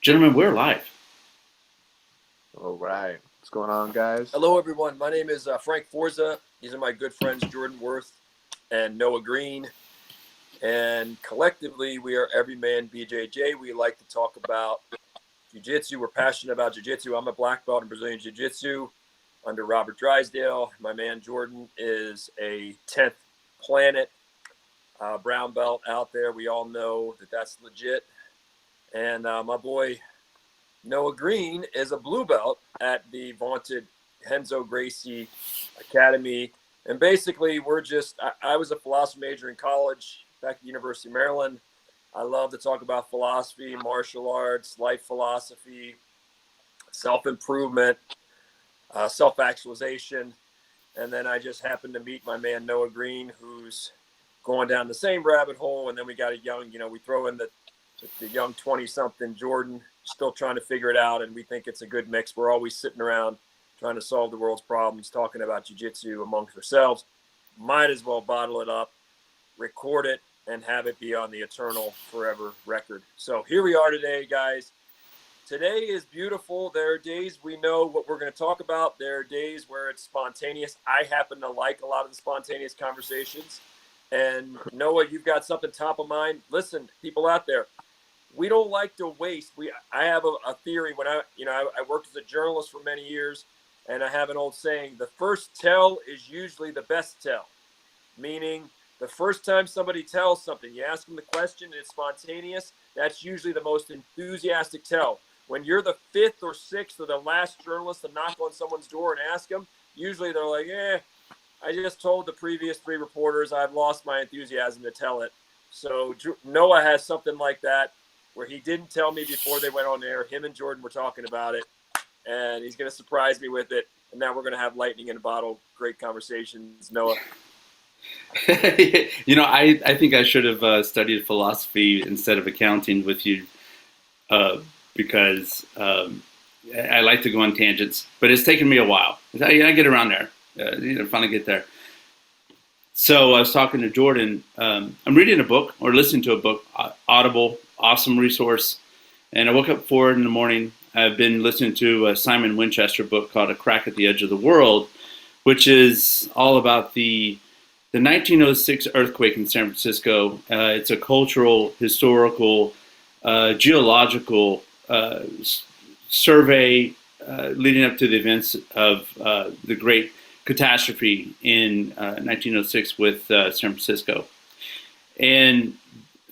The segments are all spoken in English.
Gentlemen, we're live. All right. What's going on, guys? Hello, everyone. My name is Frank Forza. These are my good friends, Jordan Worth and Noah Green. And collectively, we are Everyman BJJ. We like to talk about jiu-jitsu. We're passionate about jiu-jitsu. I'm a black belt in Brazilian jiu-jitsu under Robert Drysdale. My man Jordan is a 10th planet brown belt out there. We all know that that's legit. And my boy Noah Green is a blue belt at the vaunted Renzo Gracie Academy. And basically, I was a philosophy major in college back at the University of Maryland. I love to talk about philosophy, martial arts, life philosophy, self-improvement, self-actualization. And then I just happened to meet my man Noah Green, who's going down the same rabbit hole. And then we got a young, we throw in the young 20-something Jordan, still trying to figure it out, and we think it's a good mix. We're always sitting around trying to solve the world's problems, talking about jiu-jitsu amongst ourselves. Might as well bottle it up, record it, and have it be on the eternal forever record. So here we are today, guys. Today is beautiful. There are days we know what we're going to talk about. There are days where it's spontaneous. I happen to like a lot of the spontaneous conversations. And Noah, you've got something top of mind. Listen, people out there, we don't like to waste. I have a theory. When I worked as a journalist for many years, and I have an old saying: the first tell is usually the best tell. Meaning, the first time somebody tells something, you ask them the question, and it's spontaneous. That's usually the most enthusiastic tell. When you're the fifth or sixth or the last journalist to knock on someone's door and ask them, usually they're like, I just told the previous three reporters I've lost my enthusiasm to tell it. So Noah has something like that, where he didn't tell me before they went on air. Him and Jordan were talking about it, and he's going to surprise me with it. And now we're going to have lightning in a bottle. Great conversations, Noah. I think I should have studied philosophy instead of accounting with you because I like to go on tangents, but it's taken me a while. I get around there. Finally get there. So I was talking to Jordan. I'm reading a book or listening to a book, Audible, awesome resource. And I woke up 4 in the morning. I've been listening to a Simon Winchester book called A Crack at the Edge of the World, which is all about the 1906 earthquake in San Francisco. It's a cultural, historical, geological survey leading up to the events of the Great Catastrophe in 1906 with San Francisco. And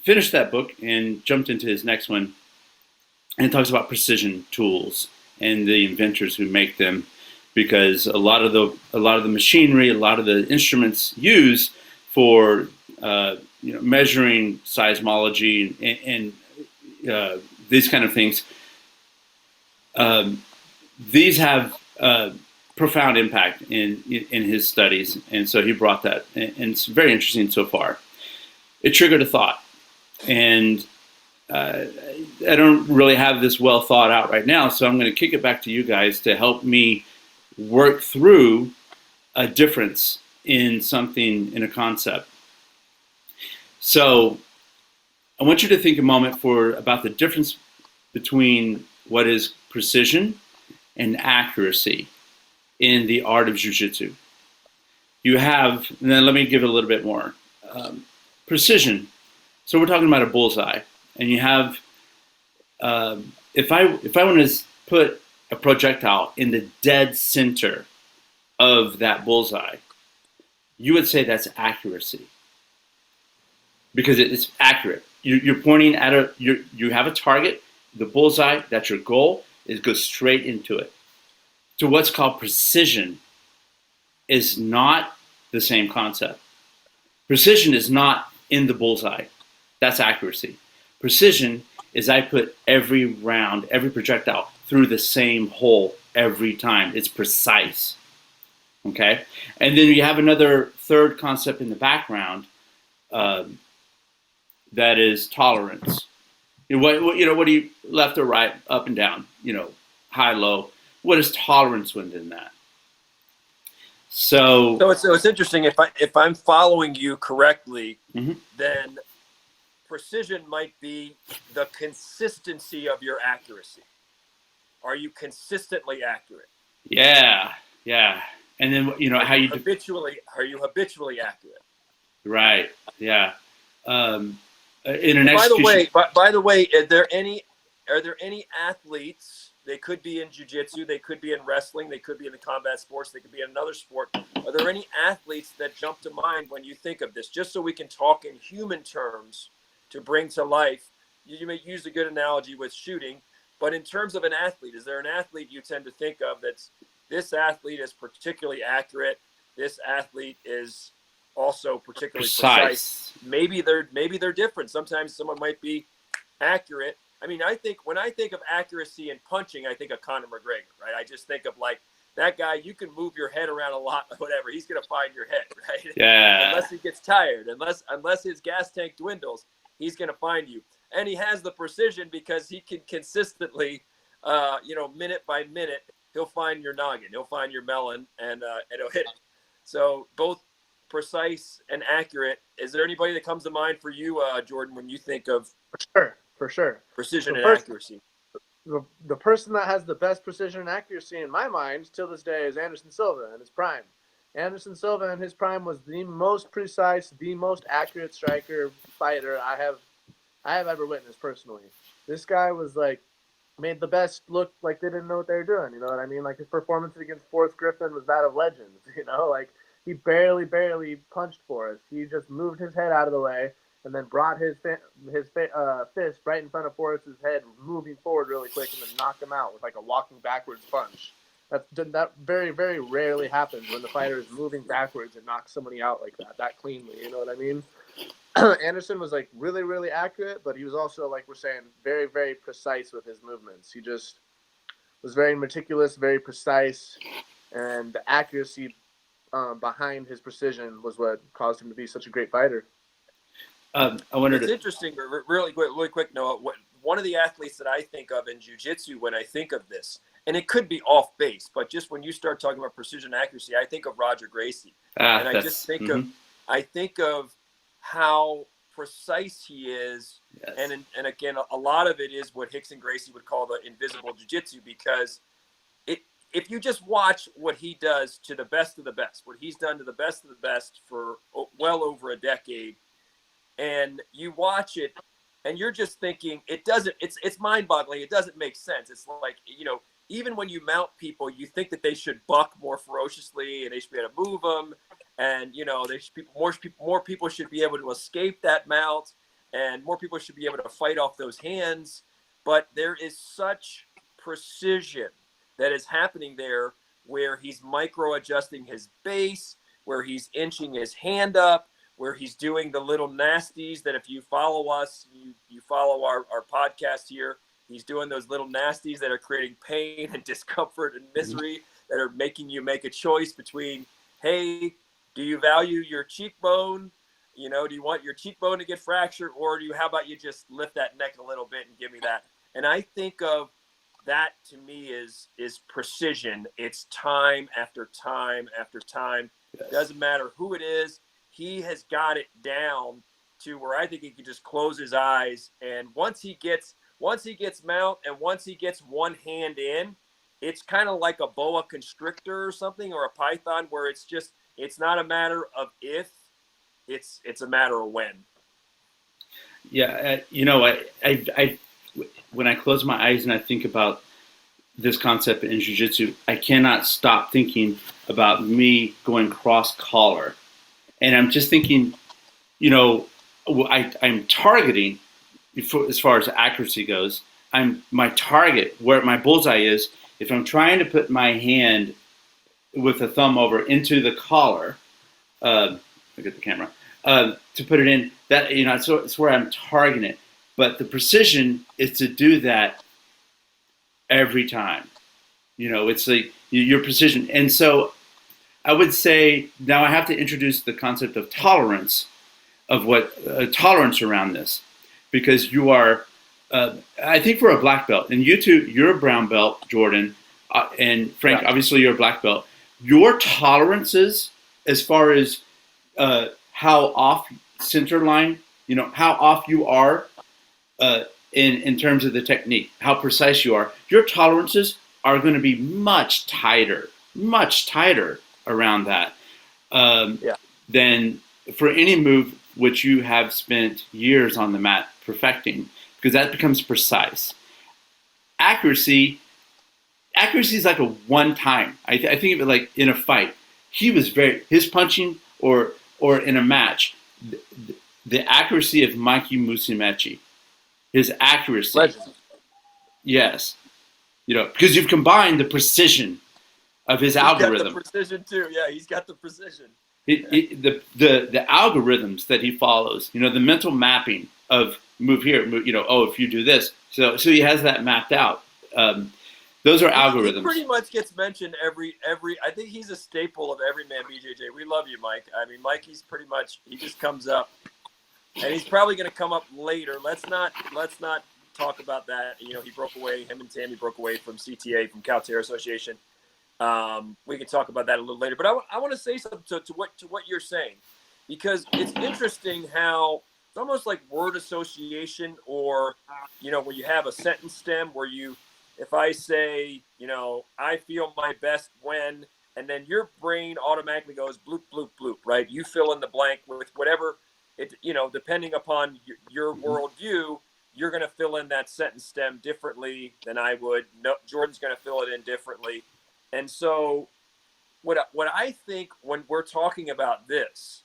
finished that book and jumped into his next one, and it talks about precision tools and the inventors who make them, because a lot of the machinery, a lot of the instruments used for measuring seismology and these kind of things, these have profound impact in his studies, and so he brought that, and it's very interesting so far. It triggered a thought, and I don't really have this well thought out right now, so I'm going to kick it back to you guys to help me work through a difference in something, in a concept. So I want you to think a moment about the difference between what is precision and accuracy in the art of jiu-jitsu. You have, and then let me give it a little bit more. Precision. So we're talking about a bullseye, and you have, if I want to put a projectile in the dead center of that bullseye, you would say that's accuracy, because it's accurate. You're pointing at you have a target, the bullseye, that's your goal, it goes straight into it. So what's called precision is not the same concept. Precision is not in the bullseye. That's accuracy. Precision is I put every round, every projectile through the same hole every time. It's precise. Okay? And then you have another third concept in the background that is tolerance. What do you, left or right, up and down, high, low. What is tolerance within that? So it's interesting. If I'm following you correctly, mm-hmm. then precision might be the consistency of your accuracy. Are you consistently accurate? Yeah. And then Are you habitually accurate? right. Yeah. In an By execution. the way, are there any athletes? They could be in jiu-jitsu, they could be in wrestling, they could be in the combat sports, they could be in another sport. Are there any athletes that jump to mind when you think of this? Just so we can talk in human terms to bring to life. You may use a good analogy with shooting, but in terms of an athlete, is there an athlete you tend to think of that's this athlete is particularly accurate? This athlete is also particularly precise. Maybe they're different. Sometimes someone might be accurate. I mean, when I think of accuracy in punching, I think of Conor McGregor, right? I just think of like that guy. You can move your head around a lot, whatever. He's gonna find your head, right? Yeah. Unless he gets tired, unless his gas tank dwindles, he's gonna find you. And he has the precision because he can consistently, minute by minute, he'll find your noggin, he'll find your melon, and he'll hit it. So both precise and accurate. Is there anybody that comes to mind for you, Jordan, when you think of For sure. precision and accuracy? The person that has the best precision and accuracy in my mind till this day is Anderson Silva in his prime. Anderson Silva in his prime was the most precise, the most accurate striker fighter I have ever witnessed personally. This guy was like made the best look like they didn't know what they were doing. You know what I mean? Like his performance against Forrest Griffin was that of legends. You know, like he barely punched Forrest. He just moved his head out of the way and then brought his fist right in front of Forrest's head, moving forward really quick, and then knocked him out with like a walking backwards punch. That very, very rarely happens when the fighter is moving backwards and knocks somebody out like that cleanly. You know what I mean? Anderson was like really, really accurate, but he was also, like we're saying, very, very precise with his movements. He just was very meticulous, very precise, and the accuracy behind his precision was what caused him to be such a great fighter. I wondered. It's interesting, really quick, Noah. One of the athletes that I think of in jiu-jitsu when I think of this, and it could be off base, but just when you start talking about precision and accuracy, I think of Roger Gracie, and I just think of how precise he is, yes. and again, a lot of it is what Rickson Gracie would call the invisible jiu-jitsu, because if you just watch what he does to the best of the best, what he's done to the best of the best for well over a decade, and you watch it and you're just thinking it's mind-boggling. It doesn't make sense. It's like, even when you mount people, you think that they should buck more ferociously and they should be able to move them, and they should more people should be able to escape that mount, and more people should be able to fight off those hands. But there is such precision that is happening there, where he's micro adjusting his base, where he's inching his hand up, where he's doing the little nasties that if you follow us, you follow our podcast here, he's doing those little nasties that are creating pain and discomfort and misery, that are making you make a choice between, hey, do you value your cheekbone? Do you want your cheekbone to get fractured, or how about you just lift that neck a little bit and give me that? And I think of that, to me, is precision. It's time after time after time. Yes. Doesn't matter who it is. He has got it down to where I think he can just close his eyes, and once he gets mount, and once he gets one hand in, it's kind of like a boa constrictor or something, or a python, where it's not a matter of if, it's a matter of when. Yeah, I when I close my eyes and I think about this concept in jiu-jitsu, I cannot stop thinking about me going cross collar. And I'm just thinking, I'm targeting, as far as accuracy goes, my target, where my bullseye is, if I'm trying to put my hand with the thumb over into the collar, look at the camera, to put it in, that, so it's where I'm targeting it. But the precision is to do that every time. It's like your precision. And so I would say now I have to introduce the concept of tolerance, tolerance around this, because you are, I think we're a black belt, and you two, you're a brown belt, Jordan, and Frank, obviously you're a black belt. Your tolerances, as far as how off center line how off you are in terms of the technique, how precise you are, your tolerances are going to be much tighter around that Yeah. than for any move which you have spent years on the mat perfecting, because that becomes precise. Accuracy, accuracy is like a one time. I think of it like in a fight. He was his punching or in a match, the accuracy of Mikey Musumeci, his accuracy, Legend. yes, because you've combined the precision of his He's got the algorithm. precision too. Yeah, he's got the precision. The algorithms that he follows, the mental mapping of move here, if you do this, so he has that mapped out. Those are He algorithms. pretty much gets mentioned every. I think he's a staple of Everyman BJJ. We love you, Mike. I mean, Mikey's pretty much, he just comes up, and he's probably going to come up later. Let's not talk about that. He broke away. Him and Tammy broke away from CTA, from Calterra Association. We can talk about that a little later. But I want to say something to what you're saying, because it's interesting how it's almost like word association, or where you have a sentence stem where if I say, I feel my best when, and then your brain automatically goes bloop, bloop, bloop, right? You fill in the blank with whatever it, depending upon your worldview, you're going to fill in that sentence stem differently than I would. No, Jordan's going to fill it in differently. And so what I think when we're talking about this,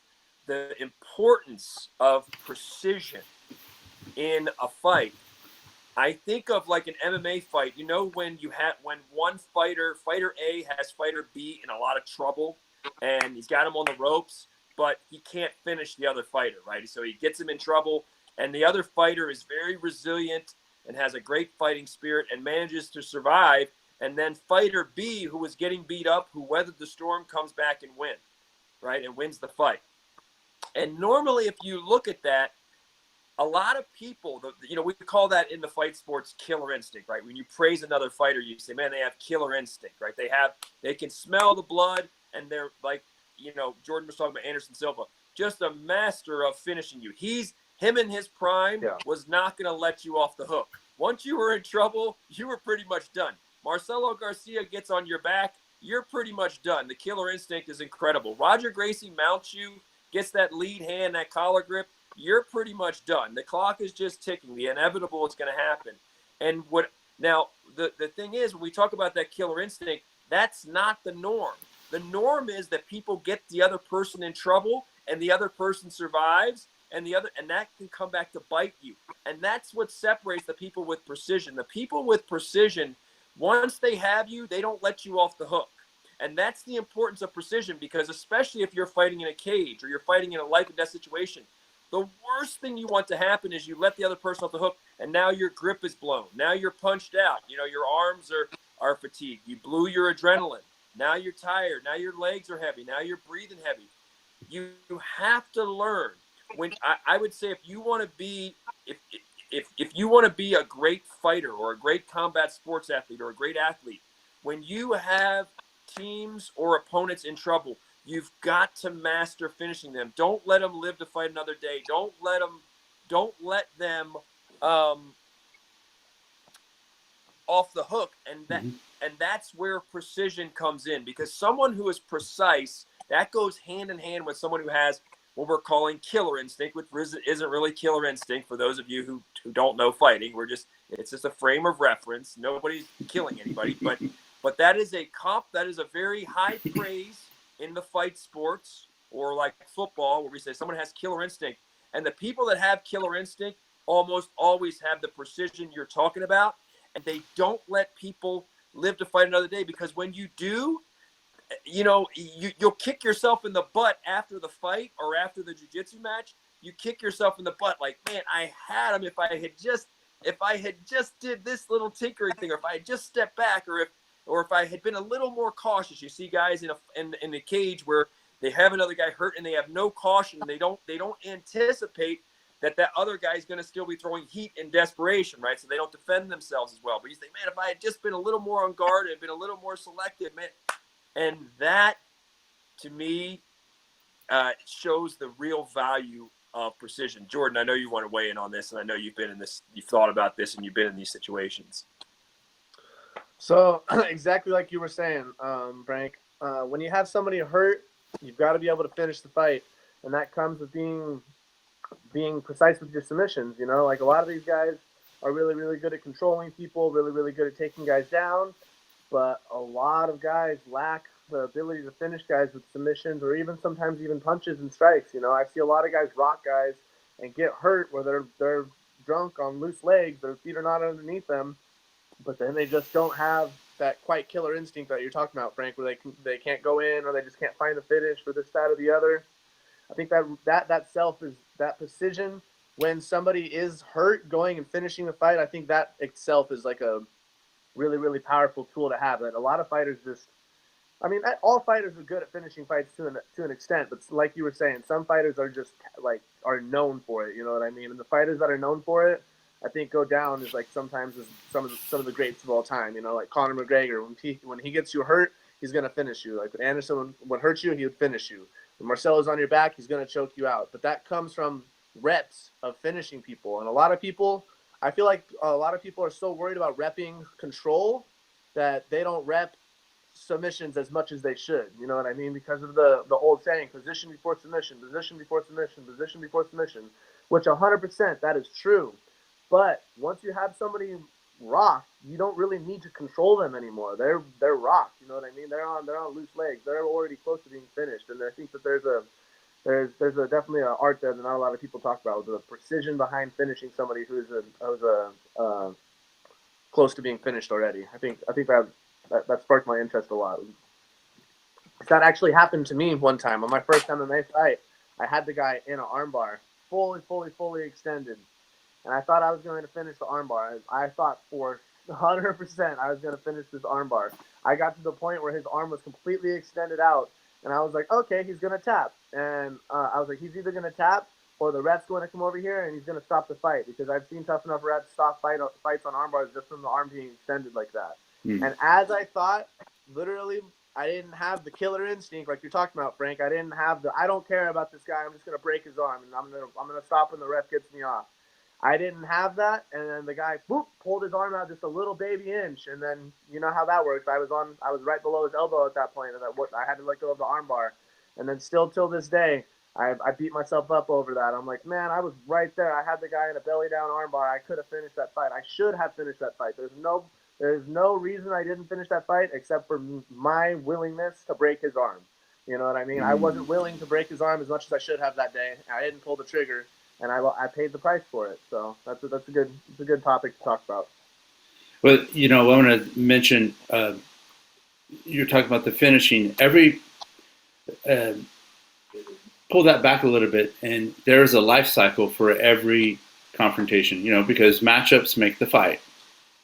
the importance of precision in a fight, I think of like an MMA fight. When one fighter A has fighter B in a lot of trouble, and he's got him on the ropes, but he can't finish the other fighter, right? So he gets him in trouble, and the other fighter is very resilient and has a great fighting spirit and manages to survive. And then fighter B, who was getting beat up, who weathered the storm, comes back and wins, right? And wins the fight. And normally, if you look at that, a lot of people, we call that in the fight sports killer instinct, right? When you praise another fighter, you say, man, they have killer instinct, right? They can smell the blood, and they're like, Jordan was talking about Anderson Silva, just a master of finishing you. Him in his prime was not going to let you off the hook. Once you were in trouble, you were pretty much done. Marcelo Garcia gets on your back, you're pretty much done. The killer instinct is incredible. Roger Gracie mounts you, gets that lead hand, that collar grip, you're pretty much done. The clock is just ticking. The inevitable is going to happen. And the thing is, when we talk about that killer instinct, that's not the norm. The norm is that people get the other person in trouble, and the other person survives, and that can come back to bite you. And that's what separates the people with precision. The people with precision, once they have you, they don't let you off the hook. And that's the importance of precision, because especially if you're fighting in a cage or you're fighting in a life and death situation, the worst thing you want to happen is you let the other person off the hook, and now your grip is blown. Now you're punched out. Your arms are fatigued. You blew your adrenaline. Now you're tired. Now your legs are heavy. Now you're breathing heavy. You have to learn. When I would say, if you want to be a great fighter or a great combat sports athlete or a great athlete, when you have teams or opponents in trouble, you've got to master finishing them. Don't let them live to fight another day. Don't let them off the hook. And that's where precision comes in, because someone who is precise, that goes hand in hand with someone who has what we're calling killer instinct, which isn't really killer instinct for those of you who don't know fighting. It's just a frame of reference. Nobody's killing anybody, but that is a very high praise in the fight sports, or like football, where we say someone has killer instinct. And the people that have killer instinct almost always have the precision you're talking about, and they don't let people live to fight another day, because when you do, you'll kick yourself in the butt after the fight or after the jiu-jitsu match. You kick yourself in the butt like, man, I had him. If I had just did this little tinkering thing, or if I had just stepped back, or if I had been a little more cautious. You see guys in a cage where they have another guy hurt and they have no caution. They don't anticipate that other guy is going to still be throwing heat in desperation, right? So they don't defend themselves as well. But you think, man, if I had just been a little more on guard and been a little more selective, man. And that, to me, shows the real value of precision? Jordan, I know you want to weigh in on this, and I know you've thought about this, and you've been in these situations. So exactly like you were saying, Frank, when you have somebody hurt, you've got to be able to finish the fight, and that comes with being precise with your submissions. You know, like a lot of these guys are really, really good at controlling people, really, really good at taking guys down, but a lot of guys lack the ability to finish guys with submissions or even sometimes even punches and strikes. You know, I see a lot of guys rock guys and get hurt where they're drunk on loose legs, their feet are not underneath them, but then they just don't have that quite killer instinct that you're talking about, Frank, where they can't go in or they just can't find the finish for this, that, or the other. I think that self is that precision when somebody is hurt going and finishing the fight. I think that itself is like a really, really powerful tool to have. That a lot of fighters just, I mean, all fighters are good at finishing fights to an extent, but like you were saying, some fighters are just like are known for it. You know what I mean? And the fighters that are known for it, I think, go down as like sometimes as some of the greats of all time. You know, like Conor McGregor, when he gets you hurt, he's gonna finish you. Like Anderson, when hurts you, he would finish you. When Marcelo's on your back, he's gonna choke you out. But that comes from reps of finishing people, and a lot of people. I feel like a lot of people are so worried about repping control that they don't rep submissions as much as they should. You know what I mean? Because of the old saying, position before submission, position before submission, position before submission, which 100% that is true. But once you have somebody rocked, you don't really need to control them anymore. They're rocked. You know what I mean? They're on loose legs. They're already close to being finished. And I think that there's definitely an art there that not a lot of people talk about, the precision behind finishing somebody who's close to being finished already. I think that sparked my interest a lot. That actually happened to me one time on my first MMA fight. I had the guy in an armbar, fully extended, and I thought I was going to finish the armbar. I thought for 100% I was going to finish this armbar. I got to the point where his arm was completely extended out, and I was like, okay, he's going to tap. And I was like, he's either going to tap or the ref's going to come over here and he's going to stop the fight, because I've seen tough enough refs stop fights on armbars just from the arm being extended like that. And as I thought, literally, I didn't have the killer instinct like you're talking about, Frank. I don't care about this guy. I'm just going to break his arm, and I'm going to stop when the ref gets me off. I didn't have that, and then the guy pulled his arm out just a little baby inch, and then you know how that works. I was right below his elbow at that point, and I had to let go of the arm bar, and then still till this day, I beat myself up over that. I'm like, man, I was right there. I had the guy in a belly down arm bar. I could have finished that fight. I should have finished that fight. There's no reason I didn't finish that fight except for my willingness to break his arm. You know what I mean? I wasn't willing to break his arm as much as I should have that day. I didn't pull the trigger, and I paid the price for it. So that's a good topic to talk about. Well, you know, I want to mention you're talking about the finishing. Pull that back a little bit, and there's a life cycle for every confrontation. You know, because matchups make the fight.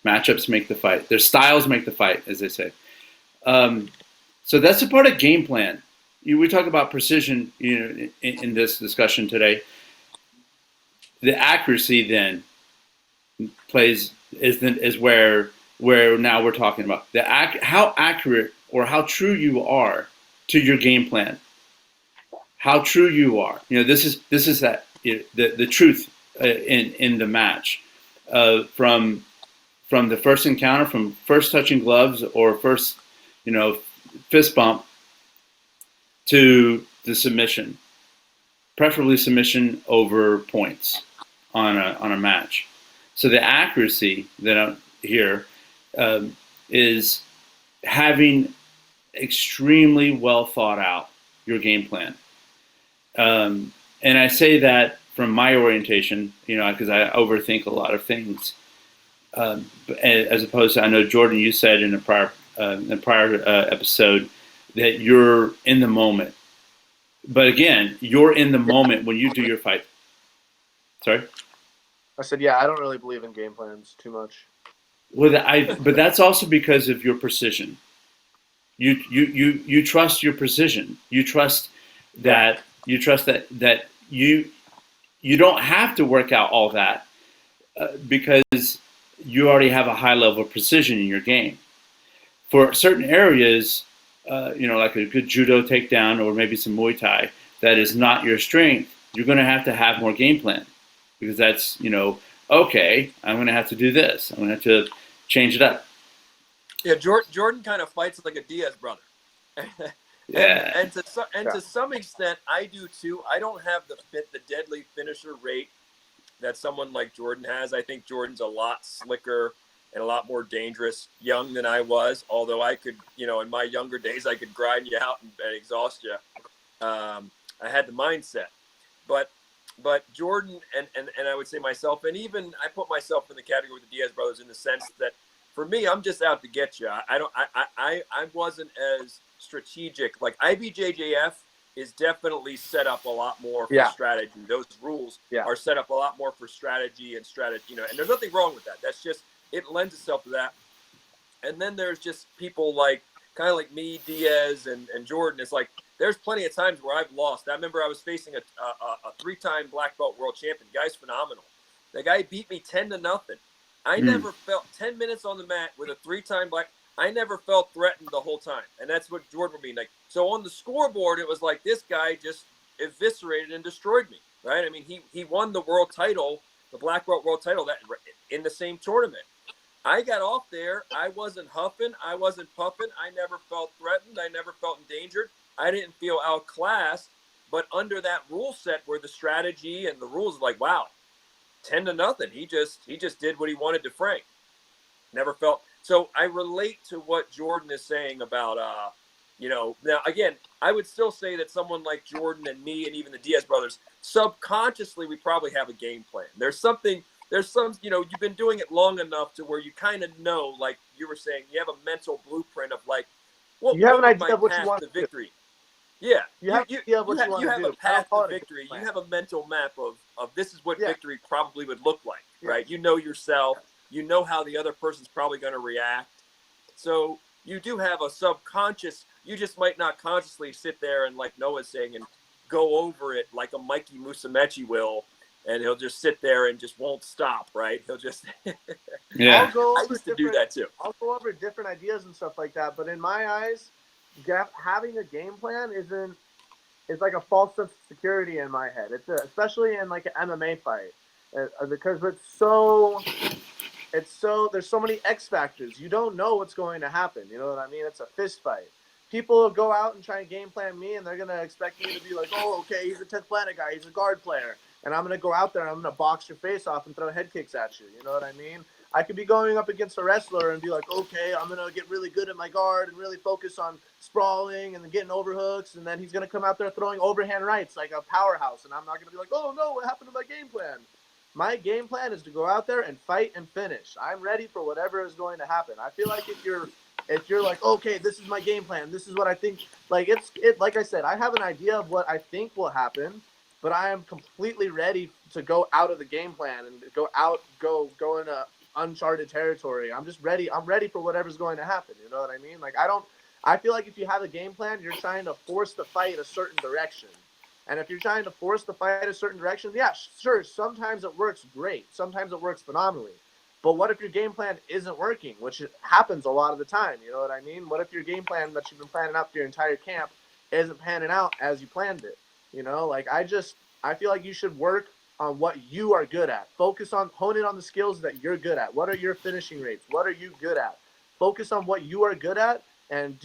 Matchups make the fight. Their styles make the fight, as they say. So that's a part of game plan. We talk about precision, you know, in this discussion today. The accuracy then is where now we're talking about how accurate or how true you are to your game plan. How true you are. You know, this is that the truth in the match from the first encounter, from first touching gloves or first, you know, fist bump to the submission, preferably submission over points on a match. So the accuracy that I'm here is having extremely well thought out your game plan. And I say that from my orientation, you know, because I overthink a lot of things. As opposed to, I know Jordan, you said in a prior episode that you're in the moment. But again, you're in the moment when you do your fight. Sorry? I said, yeah, I don't really believe in game plans too much. Well, but that's also because of your precision. You trust your precision. You trust that you don't have to work out all that because you already have a high level of precision in your game. For certain areas, you know, like a good judo takedown or maybe some Muay Thai, that is not your strength, you're going to have more game plan, because that's, okay, I'm going to have to do this. I'm going to have to change it up. Yeah, Jordan kind of fights like a Diaz brother. Yeah. And to some extent, I do too. I don't have the deadly finisher rate that someone like Jordan has. I think Jordan's a lot slicker and a lot more dangerous young than I was. Although I could, in my younger days, I could grind you out and exhaust you. I had the mindset, but Jordan and I would say myself, and even I put myself in the category with the Diaz brothers in the sense that for me, I'm just out to get you. I wasn't as strategic. Like IBJJF is definitely set up a lot more for strategy. Those rules are set up a lot more for strategy and strategy, and there's nothing wrong with that. That's just, it lends itself to that. And then there's just people like, kind of like me, Diaz, and Jordan. It's like, there's plenty of times where I've lost. I remember I was facing a 3-time black belt world champion. The guy's phenomenal. The guy beat me 10-0. I never felt 10 minutes on the mat with a 3-time black. I never felt threatened the whole time. And that's what Jordan would mean. Like, so on the scoreboard, it was like this guy just eviscerated and destroyed me, right? I mean, he won the world title, the black belt world title, that in the same tournament. I got off there. I wasn't huffing. I wasn't puffing. I never felt threatened. I never felt endangered. I didn't feel outclassed. But under that rule set where the strategy and the rules, like, wow, 10-0. He just did what he wanted to Frank. Never felt. So I relate to what Jordan is saying about, now again, I would still say that someone like Jordan and me and even the Diaz brothers, subconsciously, we probably have a game plan. There's some, you've been doing it long enough to where you kind of know, like you were saying, you have a mental blueprint of like, you have an idea of what you want to victory. Yeah, you have a path to victory. You have a mental map of this is what victory probably would look like, right? You know yourself. You know how the other person's probably going to react. So you do have a subconscious. You just might not consciously sit there and, like Noah's saying, and go over it like a Mikey Musumeci will, and he'll just sit there and just won't stop, right? He'll just yeah. I used to do that too. I'll go over different ideas and stuff like that, but in my eyes, having a game plan is like a false sense of security in my head. It's especially in like an MMA fight, because there's so many X factors. You don't know what's going to happen. You know what I mean? It's a fist fight. People will go out and try and game plan me, and they're gonna expect me to be like, oh, okay, he's a 10th planet guy, he's a guard player, and I'm gonna go out there and I'm gonna box your face off and throw head kicks at you. You know what I mean? I could be going up against a wrestler and be like, okay, I'm going to get really good at my guard and really focus on sprawling and then getting overhooks. And then he's going to come out there throwing overhand rights like a powerhouse. And I'm not going to be like, oh, no, what happened to my game plan? My game plan is to go out there and fight and finish. I'm ready for whatever is going to happen. I feel like if you're like, okay, this is my game plan, this is what I think, like like I said, I have an idea of what I think will happen, but I am completely ready to go out of the game plan and go into uncharted territory. I'm just ready. I'm ready for whatever's going to happen. You know what I mean? Like, I feel like if you have a game plan, you're trying to force the fight a certain direction. And if you're trying to force the fight a certain direction, yeah, sure, sometimes it works great. Sometimes it works phenomenally. But what if your game plan isn't working, which happens a lot of the time? You know what I mean? What if your game plan that you've been planning out for your entire camp isn't panning out as you planned it? You know, like I feel like you should work on what you are good at. Hone in on the skills that you're good at. What are your finishing rates? What are you good at? Focus on what you are good at and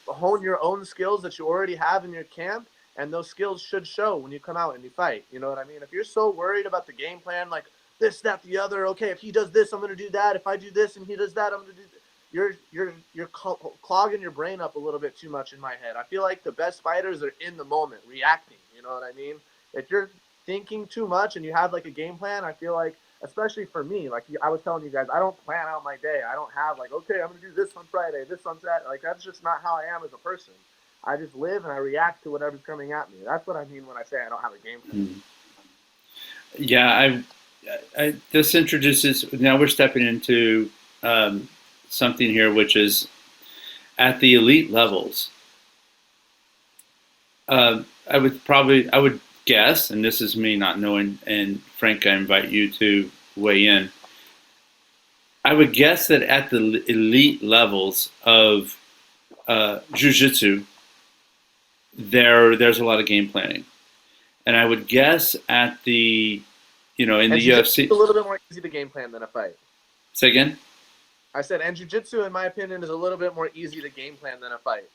hone your own skills that you already have in your camp. And those skills should show when you come out and you fight. You know what I mean? If you're so worried about the game plan, like this, that, the other, okay, if he does this, I'm going to do that. If I do this and he does that, I'm going to do that. You're clogging your brain up a little bit too much in my head. I feel like the best fighters are in the moment, reacting. You know what I mean? If you're thinking too much and you have like a game plan, I feel like, especially for me, like I was telling you guys, I don't plan out my day. I don't have like, okay, I'm going to do this on Friday, this on Saturday. Like, that's just not how I am as a person. I just live and I react to whatever's coming at me. That's what I mean when I say I don't have a game plan. Yeah, this introduces, now we're stepping into something here, which is at the elite levels. I would guess, and this is me not knowing, and Frank, I invite you to weigh in. I would guess that at the elite levels of jiu-jitsu, there's a lot of game planning. And I would guess at the, in And the UFC. It's a little bit more easy to game plan than a fight. Say again? I said, and jiu-jitsu, in my opinion, is a little bit more easy to game plan than a fight.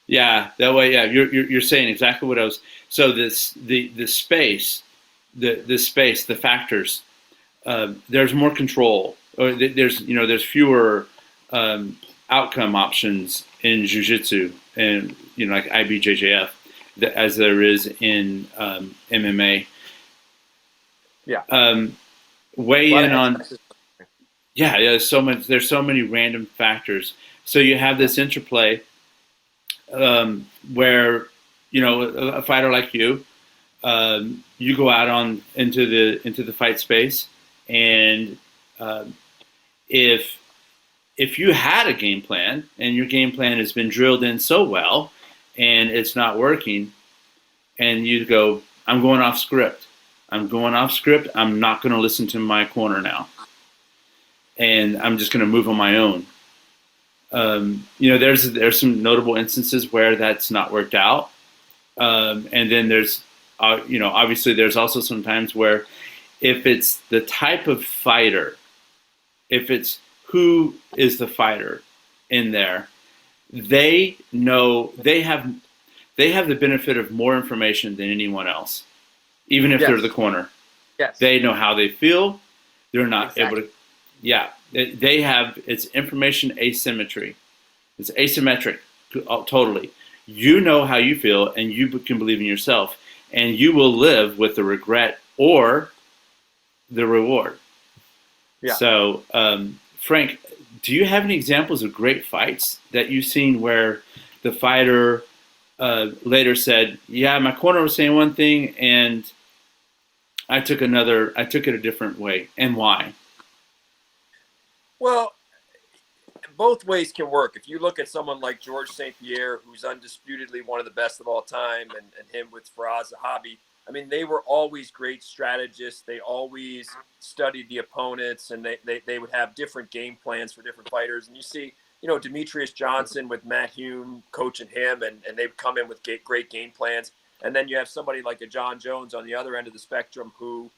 Yeah, that way. Yeah, you're saying exactly what I was. So the space, the factors. There's more control, or there's fewer outcome options in jiu-jitsu and like IBJJF as there is in MMA. Yeah. Weigh in on. Yeah, there's so many random factors. So you have this interplay where a fighter like you, you go out into the fight space, and if you had a game plan and your game plan has been drilled in so well and it's not working, and you go, I'm going off script. I'm not going to listen to my corner now, and I'm just going to move on my own. There's some notable instances where that's not worked out, and then there's obviously there's also some times where if it's the type of fighter, if it's who is the fighter in there, they know they have the benefit of more information than anyone else, even if they're the corner. Yes. They know how they feel. They're not able to. Yeah, they have. It's information asymmetry. It's asymmetric, totally. You know how you feel, and you can believe in yourself, and you will live with the regret or the reward. Yeah. So, Frank, do you have any examples of great fights that you've seen where the fighter later said, "Yeah, my corner was saying one thing, and I took it a different way," and why? Well, both ways can work. If you look at someone like George St. Pierre, who's undisputedly one of the best of all time, and him with Faraz Zahabi, I mean, they were always great strategists. They always studied the opponents, and they would have different game plans for different fighters. And you see, Demetrius Johnson with Matt Hume coaching him, and they would come in with great game plans. And then you have somebody like a John Jones on the other end of the spectrum who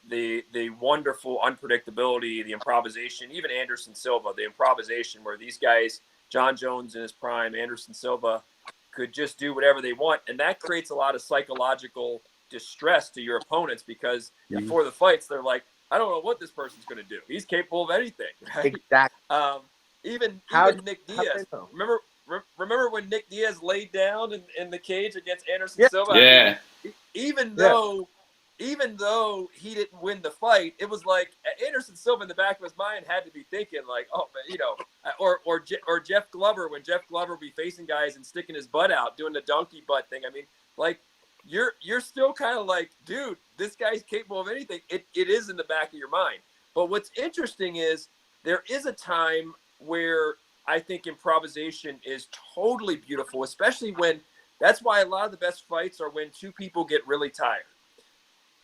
the wonderful unpredictability, the improvisation, even Anderson Silva, the improvisation where these guys, John Jones in his prime, Anderson Silva, could just do whatever they want. And that creates a lot of psychological distress to your opponents because before the fights, they're like, I don't know what this person's going to do. He's capable of anything. Right? Exactly. Even Nick Diaz. Remember when Nick Diaz laid down in the cage against Anderson Silva? Yeah. I mean, even though he didn't win the fight, it was like Anderson Silva in the back of his mind had to be thinking like, oh, or Jeff Glover, when Jeff Glover would be facing guys and sticking his butt out, doing the donkey butt thing. I mean, like you're still kind of like, dude, this guy's capable of anything. It is in the back of your mind. But what's interesting is there is a time where I think improvisation is totally beautiful, especially that's why a lot of the best fights are when two people get really tired.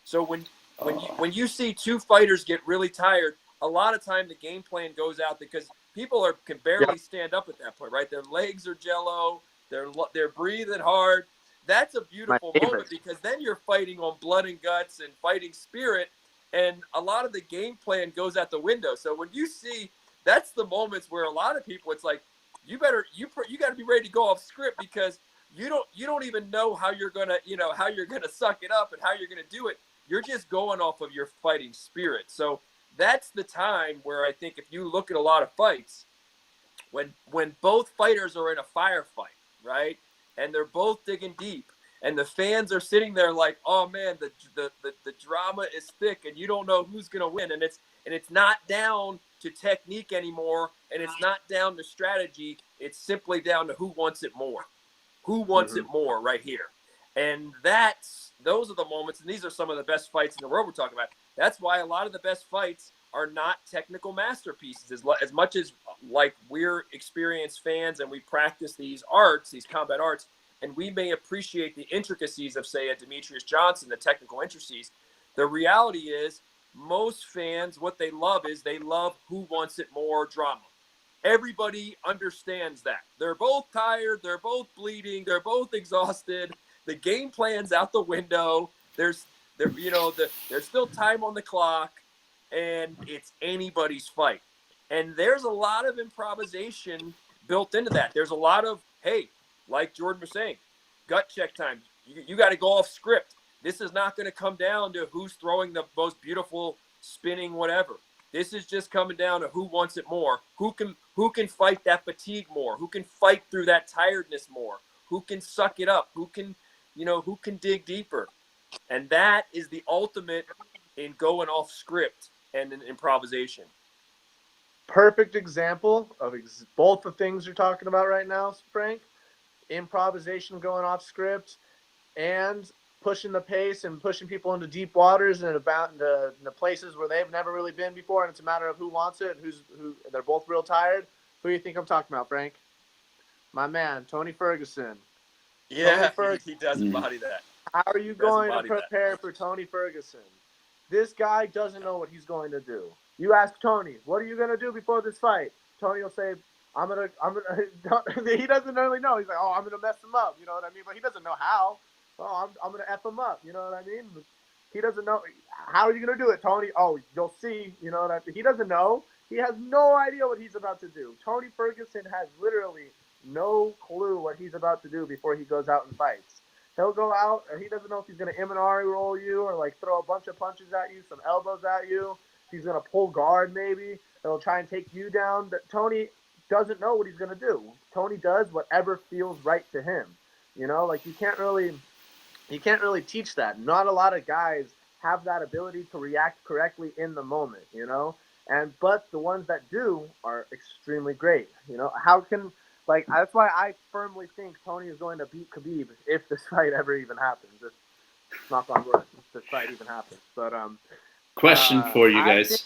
So when you see two fighters get really tired, a lot of time the game plan goes out because people can barely stand up at that point, right? Their legs are jello, they're breathing hard. That's a beautiful moment because then you're fighting on blood and guts and fighting spirit, and a lot of the game plan goes out the window. So when you see, that's the moments where a lot of people, it's like you got to be ready to go off script because you don't even know how you're gonna suck it up and how you're gonna do it. You're just going off of your fighting spirit. So that's the time where I think if you look at a lot of fights, when both fighters are in a firefight, right, and they're both digging deep, and the fans are sitting there like, oh man, the drama is thick, and you don't know who's gonna win, and it's not down to technique anymore, and it's not down to strategy. It's simply down to who wants it more. Who wants it more right here? And those are the moments, and these are some of the best fights in the world we're talking about. That's why a lot of the best fights are not technical masterpieces. As much as like we're experienced fans and we practice these combat arts, and we may appreciate the intricacies of, say, a Demetrius Johnson, the technical intricacies, the reality is most fans, what they love is they love who wants it more drama. Everybody understands that. They're both tired. They're both bleeding. They're both exhausted. The game plan's out the window. there's there's still time on the clock, and it's anybody's fight. And there's a lot of improvisation built into that. There's a lot of, hey, like Jordan was saying, gut check time. You got to go off script. This is not going to come down to who's throwing the most beautiful spinning whatever. This is just coming down to who wants it more, who can fight that fatigue more, who can fight through that tiredness more, who can suck it up, who can dig deeper. And that is the ultimate in going off script and in improvisation. Perfect example of both the things you're talking about right now, Frank. Improvisation, going off script, and pushing the pace and pushing people into deep waters and about into places where they've never really been before, and it's a matter of who wants it and who. They're both real tired. Who do you think I'm talking about, Frank? My man, Tony Ferguson. Yeah, he does embody that. How are you going to prepare for Tony Ferguson? This guy doesn't know what he's going to do. You ask Tony, what are you going to do before this fight? Tony will say, I'm gonna. He doesn't really know. He's like, oh, I'm gonna mess him up. You know what I mean? But he doesn't know how. Oh, I'm gonna F him up. You know what I mean? He doesn't know. How are you gonna do it, Tony? Oh, you'll see. You know what I mean? He doesn't know. He has no idea what he's about to do. Tony Ferguson has literally no clue what he's about to do before he goes out and fights. He'll go out and he doesn't know if he's gonna Imanari roll you or like throw a bunch of punches at you, some elbows at you. He's gonna pull guard maybe. He'll try and take you down. But Tony doesn't know what he's going to do. Tony does whatever feels right to him. You know, like you can't really teach that. Not a lot of guys have that ability to react correctly in the moment, you know? But the ones that do are extremely great. You know, that's why I firmly think Tony is going to beat Khabib if this fight ever even happens. If, knock on wood, if this fight even happens. But question for you guys.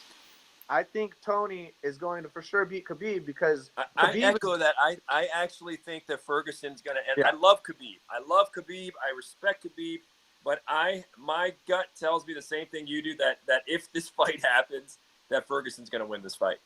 I think Tony is going to for sure beat Khabib because I echo that. I actually think that Ferguson's going to end. Yeah. I love Khabib. I respect Khabib, but my gut tells me the same thing you do, that if this fight happens, that Ferguson's going to win this fight.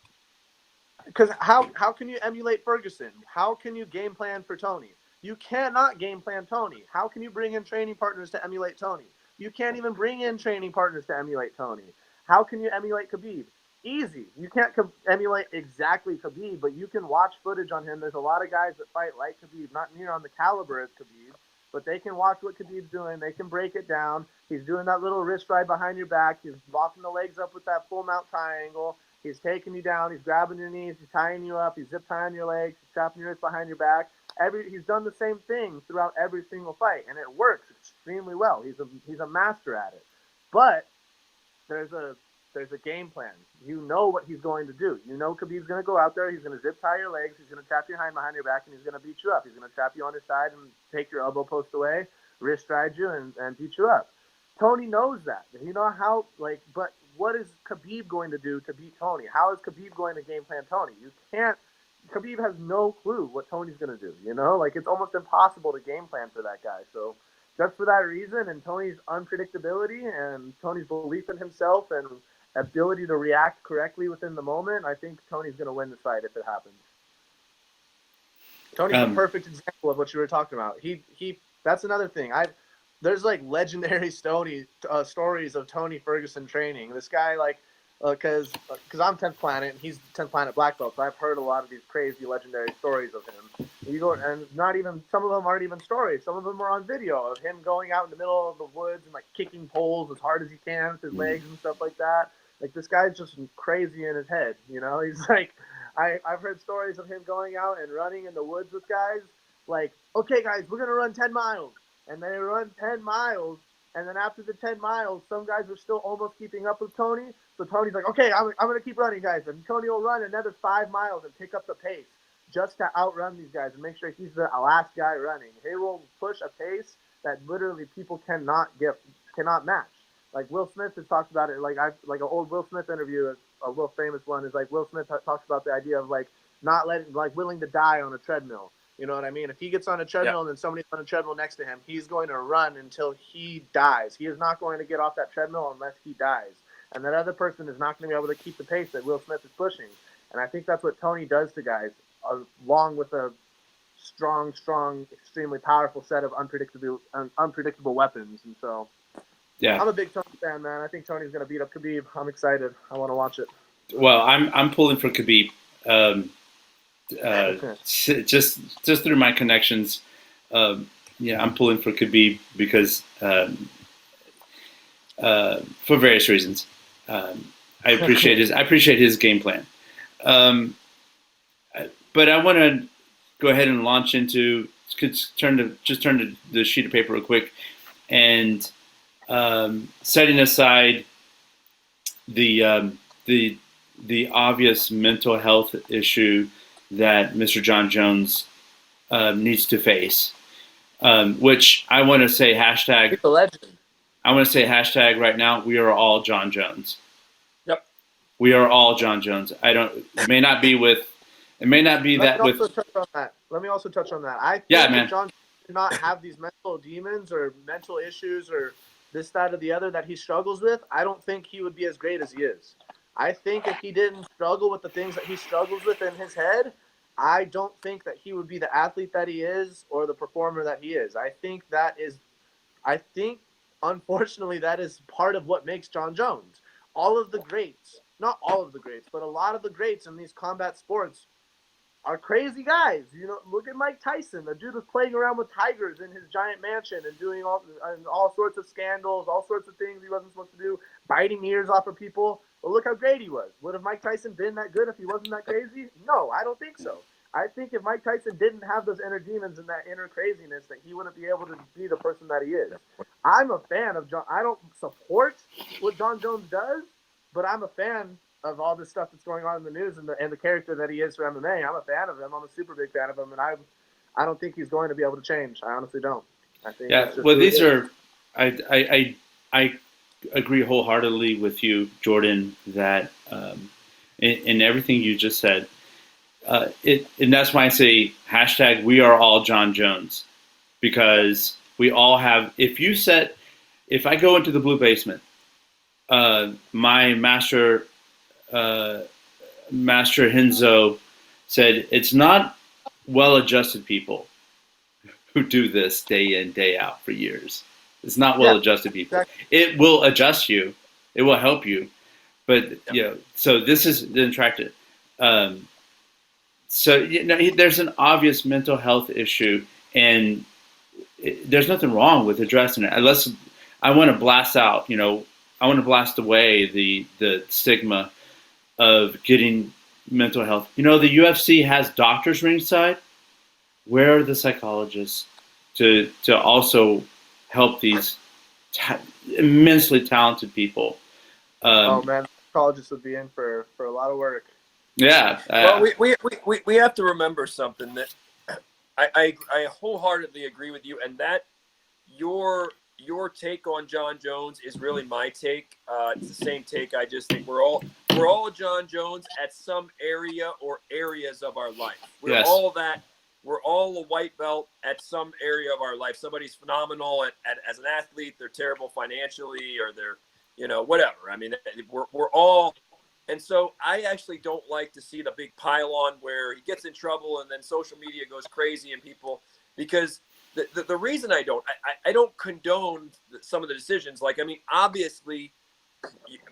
Because how can you emulate Ferguson? How can you game plan for Tony? You cannot game plan Tony. How can you bring in training partners to emulate Tony? You can't even bring in training partners to emulate Tony. How can you emulate Khabib? Easy. You can't emulate exactly Khabib, but you can watch footage on him. There's a lot of guys that fight like Khabib, not near on the caliber as Khabib, but they can watch what Khabib's doing. They can break it down. He's doing that little wrist ride behind your back. He's locking the legs up with that full mount triangle. He's taking you down. He's grabbing your knees. He's tying you up. He's zip tying your legs. He's trapping your wrists behind your back. He's done the same thing throughout every single fight, and it works extremely well. He's a master at it. But there's a game plan. You know what he's going to do. You know Khabib's going to go out there. He's going to zip tie your legs. He's going to trap your hand behind your back, and he's going to beat you up. He's going to trap you on his side and take your elbow post away, wrist stride you, and beat you up. Tony knows that. You know how, but what is Khabib going to do to beat Tony? How is Khabib going to game plan Tony? You can't. Khabib has no clue what Tony's going to do. You know, it's almost impossible to game plan for that guy. So just for that reason, and Tony's unpredictability and Tony's belief in himself and ability to react correctly within the moment, I think Tony's going to win this fight if it happens. Tony's a perfect example of what you were talking about. That's another thing. There's legendary stories of Tony Ferguson training. This guy, because I'm 10th Planet and he's 10th Planet black belt, so I've heard a lot of these crazy legendary stories of him. And not even, some of them aren't even stories. Some of them are on video of him going out in the middle of the woods and kicking poles as hard as he can with his legs and stuff like that. This guy's just crazy in his head, you know? He's I've heard stories of him going out and running in the woods with guys. Okay, guys, we're going to run 10 miles. And they run 10 miles. And then after the 10 miles, some guys are still almost keeping up with Tony. So Tony's like, okay, I'm going to keep running, guys. And Tony will run another 5 miles and pick up the pace just to outrun these guys and make sure he's the last guy running. He will push a pace that literally people cannot match. Will Smith has talked about it. An old Will Smith interview, a real famous one, is Will Smith talks about the idea of not letting, willing to die on a treadmill. You know what I mean? If he gets on a treadmill and then somebody's on a treadmill next to him, he's going to run until he dies. He is not going to get off that treadmill unless he dies. And that other person is not going to be able to keep the pace that Will Smith is pushing. And I think that's what Tony does to guys, along with a strong, extremely powerful set of unpredictable weapons. And so Yeah. I'm a big Tony fan, man. I think Tony's gonna beat up Khabib. I'm excited. I want to watch it. Well, I'm pulling for Khabib. Um, just through my connections, yeah, I'm pulling for Khabib because for various reasons. I appreciate his game plan. Um, but I want to go ahead and launch into turn to the sheet of paper real quick and setting aside the the obvious mental health issue that Mr. John Jones needs to face, which I want to say hashtag. He's a legend. I want to say hashtag right now. We are all John Jones. Yep. We are all John Jones. I don't. It may not be with. It may not be that with. Let me also touch on that. I think Yeah, man. if John did not have these mental demons or mental issues or this, that, or the other that he struggles with, I don't think he would be as great as he is. I think if he didn't struggle with the things that he struggles with in his head, I don't think that he would be the athlete that he is or the performer that he is. I think, unfortunately, that is part of what makes John Jones. All of the greats, not all of the greats, but a lot of the greats in these combat sports are crazy guys. You know, look at Mike Tyson. The dude was playing around with tigers in his giant mansion and doing all sorts of scandals, all sorts of things he wasn't supposed to do, biting ears off of people. Well, look how great he was. Would have Mike Tyson been that good if he wasn't that crazy? No, I don't think so. I think if Mike Tyson didn't have those inner demons and that inner craziness, that he wouldn't be able to be the person that he is. I'm a fan of John. I don't support what John Jones does, but I'm a fan of all this stuff that's going on in the news and the character that he is for MMA. I'm a fan of him. I'm a super big fan of him, and I don't think he's going to be able to change. I honestly don't. I think well, these are. I agree wholeheartedly with you, Jordan, that in everything you just said. And that's why I say hashtag we are all John Jones, because we all have. If I go into the blue basement, my master Hinzo said it's not well-adjusted people who do this day in, day out for years. It's not well-adjusted people. Exactly. It will adjust you. It will help you. But, so this is the attractive. So, there's an obvious mental health issue, and there's nothing wrong with addressing it. Unless I want to blast out, I want to blast away the stigma of getting mental health. The UFC has doctors ringside. Where are the psychologists to also help these immensely talented people? Oh man, psychologists would be in for a lot of work. Yeah. Well, we have to remember something that I wholeheartedly agree with you, and that your take on John Jones is really my take. It's the same take. I just think we're all John Jones at some area or areas of our life. We're all that. We're all a white belt at some area of our life. Somebody's phenomenal as an athlete. They're terrible financially, or they're whatever. I mean, we're all. And so I actually don't like to see the big pile-on where he gets in trouble and then social media goes crazy and people, because the reason I don't condone some of the decisions. Like, I mean, obviously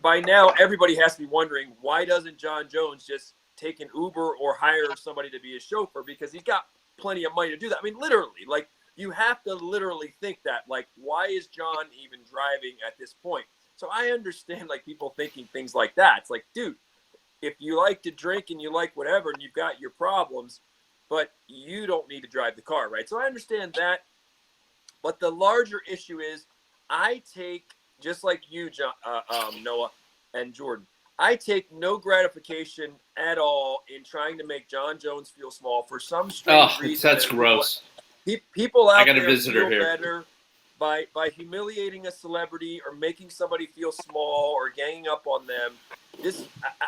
by now everybody has to be wondering, why doesn't John Jones just take an Uber or hire somebody to be his chauffeur? Because he's got plenty of money to do that. I mean, literally, like, you have to literally think that, like, why is John even driving at this point? So I understand, like, people thinking things like that. It's like, dude, if you like to drink and you like whatever and you've got your problems, but you don't need to drive the car, right? So I understand that. But the larger issue is, I take, just like you, Noah and Jordan, I take no gratification at all in trying to make John Jones feel small for some strange reason. That's gross. People out there feel better by humiliating a celebrity or making somebody feel small or ganging up on them.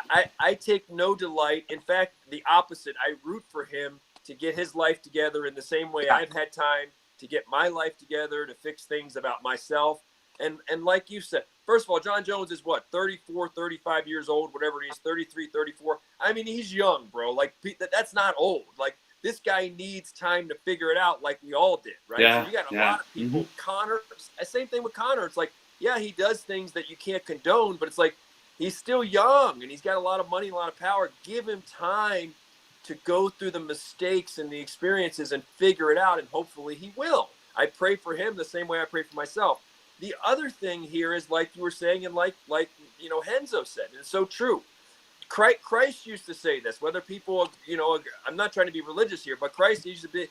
I take no delight. In fact, the opposite. I root for him to get his life together in the same way I've had time to get my life together, to fix things about myself. And like you said, first of all, John Jones is what, 34, 35 years old, whatever he is, 33, 34. I mean, he's young, bro. Like, that's not old. Like, this guy needs time to figure it out, like we all did, right? Yeah, so you got a lot of people. Mm-hmm. Connor, same thing with Connor. It's like, yeah, he does things that you can't condone, but it's like he's still young and he's got a lot of money, a lot of power. Give him time to go through the mistakes and the experiences and figure it out, and hopefully he will. I pray for him the same way I pray for myself. The other thing here is, like you were saying, and like Henzo said, and it's so true. Christ used to say this, whether people, I'm not trying to be religious here, but Christ used to be,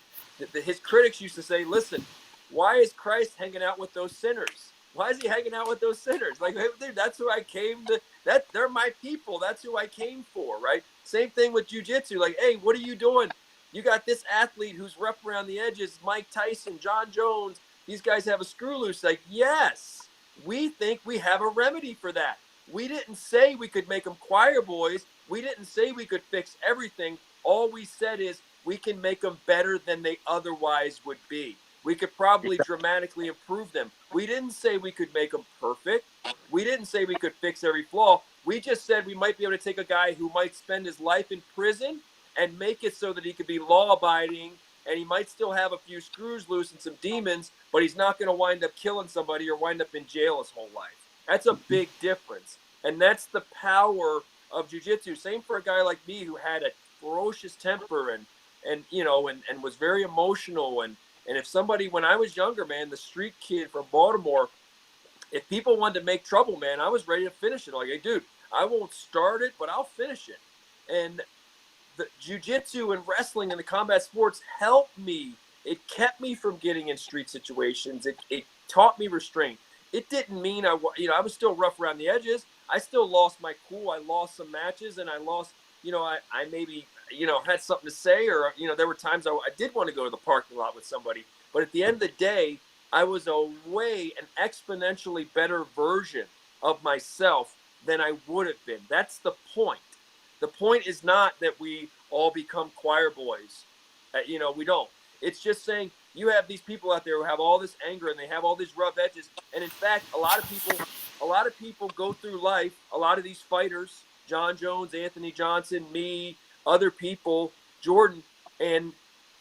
his critics used to say, listen, why is Christ hanging out with those sinners? Why is he hanging out with those sinners? Like, dude, that's who I came to, they're my people. That's who I came for, right? Same thing with jiu-jitsu. Like, hey, what are you doing? You got this athlete who's rough around the edges, Mike Tyson, John Jones. These guys have a screw loose. Like, yes, we think we have a remedy for that. We didn't say we could make them choir boys. We didn't say we could fix everything. All we said is we can make them better than they otherwise would be. We could probably dramatically improve them. We didn't say we could make them perfect. We didn't say we could fix every flaw. We just said we might be able to take a guy who might spend his life in prison and make it so that he could be law-abiding, and he might still have a few screws loose and some demons, but he's not going to wind up killing somebody or wind up in jail his whole life. That's a big difference. And that's the power of jiu-jitsu. Same for a guy like me who had a ferocious temper and was very emotional. And if somebody, when I was younger, man, the street kid from Baltimore, if people wanted to make trouble, man, I was ready to finish it. Like, hey, dude, I won't start it, but I'll finish it. And the jiu-jitsu and wrestling and the combat sports helped me. It kept me from getting in street situations. It taught me restraint. It didn't mean I was still rough around the edges. I still lost my cool. I lost some matches, and I lost, I maybe, had something to say, or, there were times I did want to go to the parking lot with somebody. But at the end of the day, I was an exponentially better version of myself than I would have been. That's the point. The point is not that we all become choir boys. We don't. It's just saying you have these people out there who have all this anger and they have all these rough edges. And in fact, a lot of people go through life, a lot of these fighters, John Jones, Anthony Johnson, me, other people, Jordan, and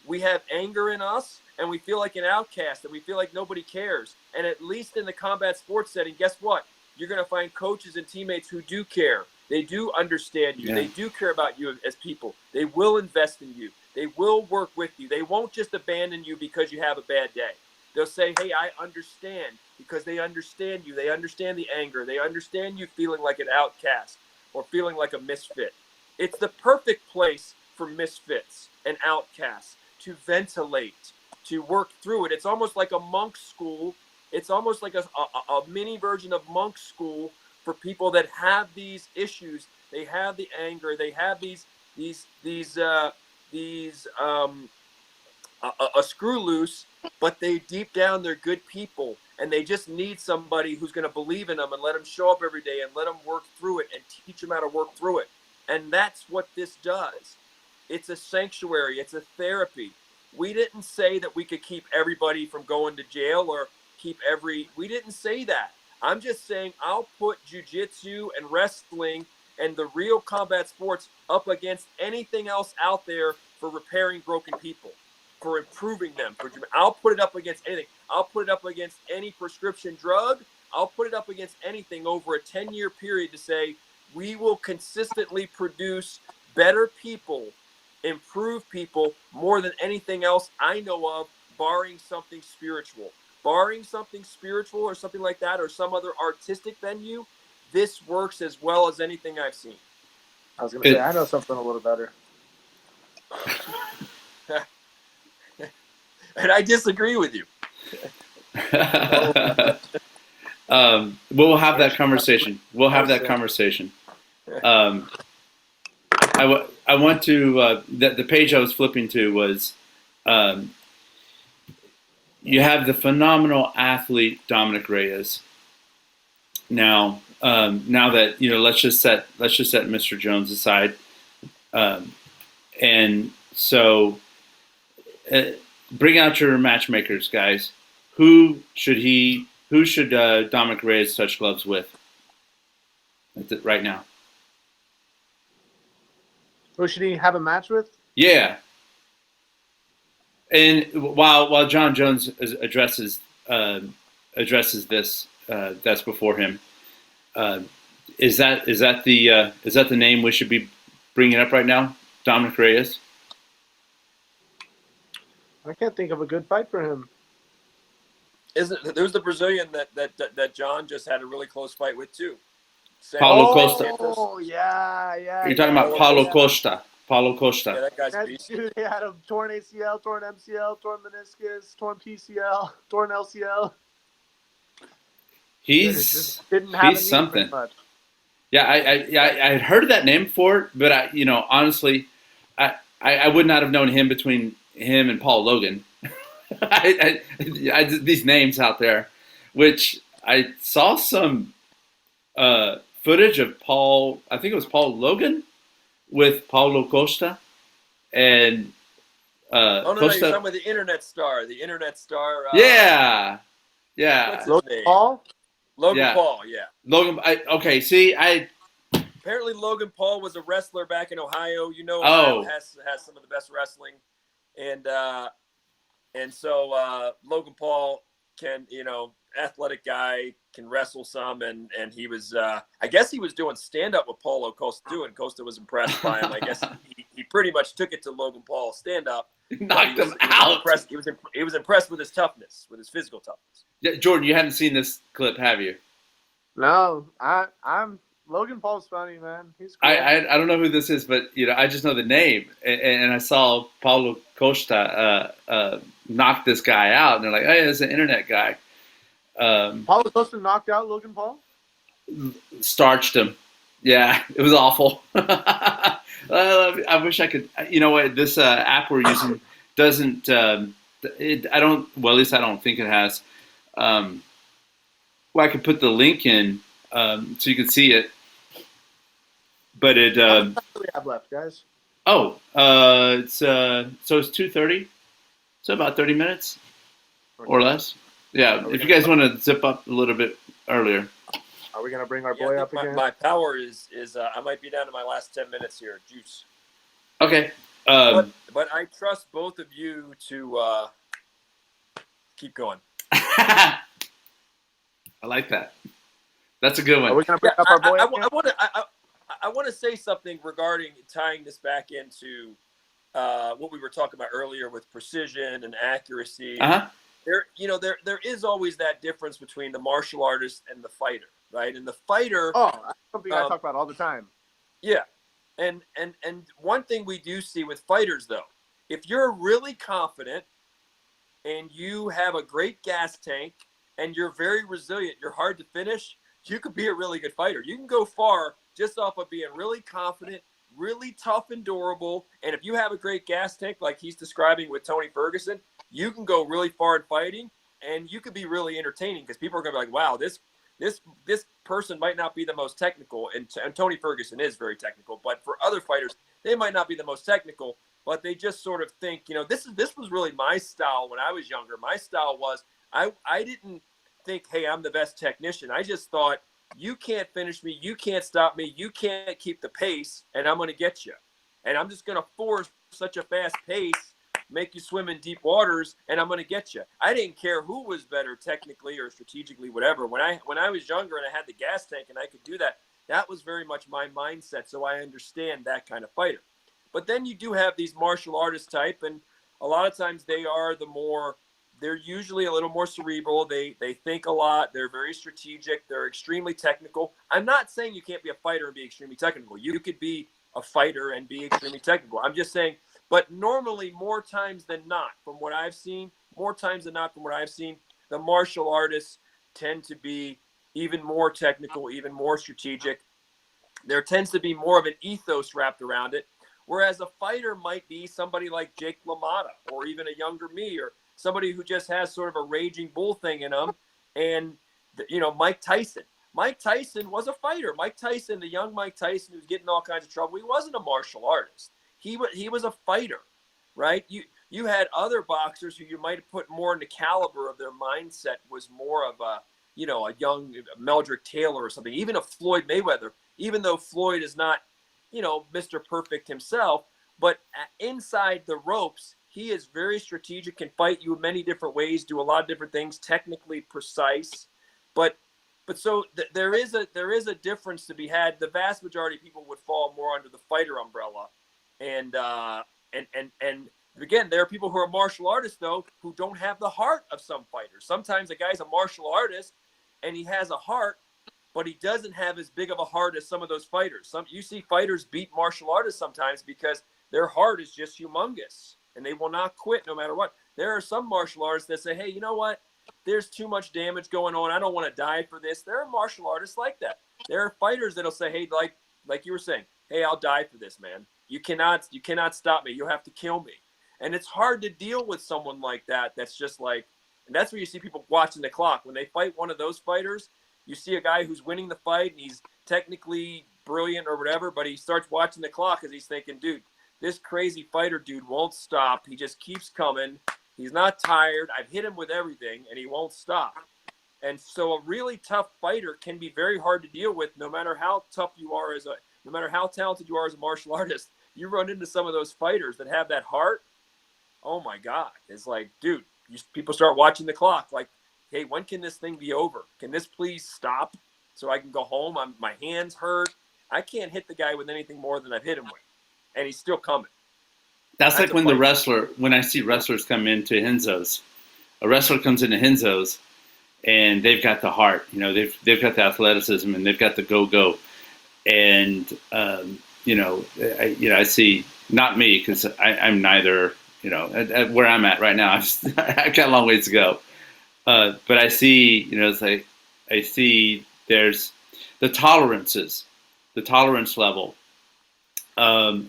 we have anger in us and we feel like an outcast and we feel like nobody cares. And at least in the combat sports setting, guess what? You're going to find coaches and teammates who do care. They do understand you. Yeah. They do care about you as people. They will invest in you. They will work with you. They won't just abandon you because you have a bad day. They'll say, hey, I understand, because they understand you. They understand the anger. They understand you feeling like an outcast or feeling like a misfit. It's the perfect place for misfits and outcasts to ventilate, to work through it. It's almost like a monk school. It's almost like a mini version of monk school for people that have these issues. They have the anger. They have a screw loose, but they deep down they're good people, and they just need somebody who's going to believe in them and let them show up every day and let them work through it and teach them how to work through it. And that's what this does. It's a sanctuary. It's a therapy. We didn't say that we could keep everybody from going to jail or we didn't say that. I'm just saying I'll put jiu-jitsu and wrestling and the real combat sports up against anything else out there for repairing broken people, for improving them. I'll put it up against anything. I'll put it up against any prescription drug. I'll put it up against anything over a 10-year period to say we will consistently produce better people, improve people more than anything else I know of, barring something spiritual. Barring something spiritual or something like that, or some other artistic venue, this works as well as anything I've seen. I was going to say, I know something a little better. And I disagree with you. We'll have that conversation. We'll have that conversation. I want to, the page I was flipping to was, you have the phenomenal athlete Dominic Reyes. Now that let's just set Mr. Jones aside, and so bring out your matchmakers, guys. Who should Dominic Reyes touch gloves with right now? Who should he have a match with? Yeah. And while John Jones addresses this that's before him. Is that the name we should be bringing up right now, Dominic Reyes? I can't think of a good fight for him. There's the Brazilian that John just had a really close fight with too. Paulo Costa. Oh yeah. You're talking about Paulo Costa. Paulo Costa. Yeah, that guy's That beast. dude, he had a torn ACL, torn MCL, torn meniscus, torn PCL, torn LCL. He's Didn't have he's something. much. Yeah, I had heard that name before, but honestly, I would not have known him between him and Paul Logan. These names out there, which I saw some footage of Paul. I think it was Paul Logan with Paulo Costa, and Oh no, Costa. no, you're talking about the internet star. The internet star. Yeah. What's his Logan name? Paul? Logan Yeah. Paul. Yeah. Logan. Okay. See, Apparently, Logan Paul was a wrestler back in Ohio. Ohio has some of the best wrestling, and so Logan Paul can, athletic guy, can wrestle some, and he was, I guess he was doing stand up with Paulo Costa too, and Costa was impressed by him. I guess he pretty much took it to Logan Paul stand up, knocked him out. He was impressed with his toughness, with his physical toughness. Yeah, Jordan, you haven't seen this clip, have you? No, I'm Logan Paul's funny, man. He's cool. I don't know who this is, but I just know the name, and I saw Paulo Costa knock this guy out, and they're like, "Hey, it's an internet guy." Paulo Costa knocked out Logan Paul? Starched him. Yeah, it was awful. I wish I could. You know what? This app we're using doesn't. Well, at least I don't think it has. Well, I could put the link in so you can see it. But it. How much time do we have left, guys? It's so it's 2:30. So about 30 minutes or less. Yeah, if you guys want to zip up a little bit earlier. Are we gonna bring our boy up again? My power is I might be down to my last 10 minutes here. Juice. Okay. But I trust both of you to keep going. I like that. That's a good one. Are we gonna bring up our boy? I want to say something regarding tying this back into what we were talking about earlier with precision and accuracy. Uh-huh. There is always that difference between the martial artist and the fighter, right? And the fighter. Oh, that's something I talk about all the time. Yeah, and one thing we do see with fighters, though, if you're really confident and you have a great gas tank and you're very resilient, you're hard to finish, you could be a really good fighter. You can go far just off of being really confident, really tough and durable. And if you have a great gas tank, like he's describing with Tony Ferguson, you can go really far in fighting, and you could be really entertaining because people are going to be like, wow, this person might not be the most technical. And Tony Ferguson is very technical. But for other fighters, they might not be the most technical, but they just sort of think, this was really my style when I was younger. My style was I didn't think, hey, I'm the best technician. I just thought, you can't finish me. You can't stop me. You can't keep the pace, and I'm going to get you. And I'm just going to force such a fast pace, make you swim in deep waters, and I'm going to get you. I didn't care who was better technically or strategically, whatever. When I was younger and I had the gas tank and I could do that, that was very much my mindset, so I understand that kind of fighter. But then you do have these martial artist type, and a lot of times they're usually a little more cerebral. They think a lot. They're very strategic. They're extremely technical. I'm not saying you can't be a fighter and be extremely technical. You could be a fighter and be extremely technical. I'm just saying, but normally more times than not, from what I've seen, the martial artists tend to be even more technical, even more strategic. There tends to be more of an ethos wrapped around it, whereas a fighter might be somebody like Jake LaMotta or even a younger me or somebody who just has sort of a raging bull thing in them. And, Mike Tyson. Mike Tyson was a fighter. Mike Tyson, the young Mike Tyson who's getting all kinds of trouble, he wasn't a martial artist. He was a fighter, right? You had other boxers who you might have put more in the caliber of their mindset was more of a young Meldrick Taylor or something, even a Floyd Mayweather, even though Floyd is not, Mr. Perfect himself, but inside the ropes, he is very strategic, can fight you in many different ways, do a lot of different things, technically precise. But But so there is a difference to be had. The vast majority of people would fall more under the fighter umbrella, and again, there are people who are martial artists though who don't have the heart of some fighters. Sometimes a guy's a martial artist and he has a heart, but he doesn't have as big of a heart as some of those fighters. You see fighters beat martial artists sometimes because their heart is just humongous and they will not quit no matter what. There are some martial artists that say, hey, you know what? There's too much damage going on. I don't want to die for this. There are martial artists like that. There are fighters that'll say, hey, like you were saying, hey, I'll die for this, man. You cannot stop me. You'll have to kill me. And it's hard to deal with someone like that. That's just like, and that's where you see people watching the clock. When they fight one of those fighters, you see a guy who's winning the fight and he's technically brilliant or whatever, but he starts watching the clock because he's thinking, dude, this crazy fighter dude won't stop. He just keeps coming. He's not tired. I've hit him with everything, and he won't stop. And so a really tough fighter can be very hard to deal with no matter how tough you are no matter how talented you are as a martial artist. You run into some of those fighters that have that heart. Oh, my God. It's like, dude, people start watching the clock like, hey, when can this thing be over? Can this please stop so I can go home? My hands hurt. I can't hit the guy with anything more than I've hit him with. And he's still coming. That's like when when I see wrestlers come into Henzo's, a wrestler comes into Henzo's and they've got the heart, they've got the athleticism and they've got the go. And, I see, not me, because I'm neither, at where I'm at right now, I've got a long ways to go. But I see, it's like, I see there's the tolerance level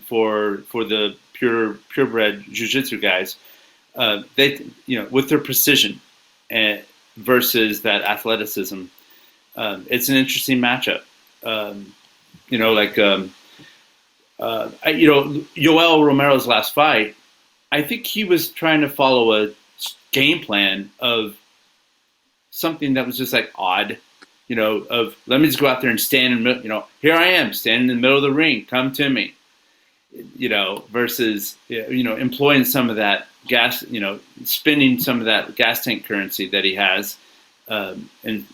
for the purebred jiu-jitsu guys, they, with their precision versus that athleticism, it's an interesting matchup. Yoel Romero's last fight, I think he was trying to follow a game plan of something that was just like odd, of let me just go out there and stand in the middle, here I am standing in the middle of the ring, come to me, versus, employing some of that gas, spending some of that gas tank currency that he has, and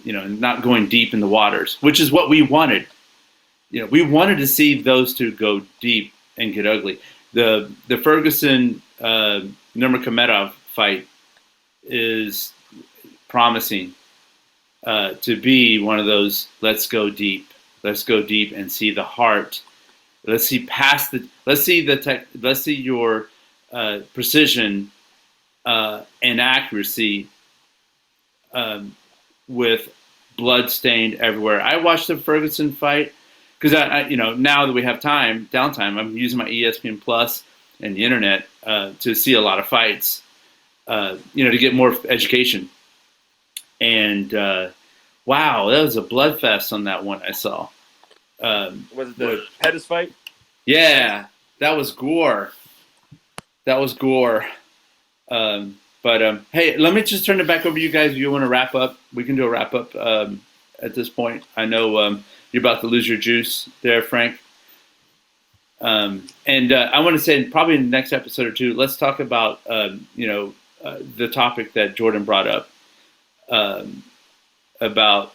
not going deep in the waters, which is what we wanted. We wanted to see those two go deep and get ugly. The Ferguson Nurmagomedov fight is promising to be one of those let's go deep and see the heart. Let's see your precision and accuracy with blood stained everywhere. I watched the Ferguson fight because I now that we have downtime, I'm using my ESPN Plus and the internet to see a lot of fights, to get more education. And wow, that was a bloodfest on that one I saw. Was it the Pettis fight? Yeah, that was gore. Hey, let me just turn it back over to you guys. If you want to wrap up, we can do a wrap up at this point. I know you're about to lose your juice there, Frank. And I want to say probably in the next episode or two, let's talk about the topic that Jordan brought up about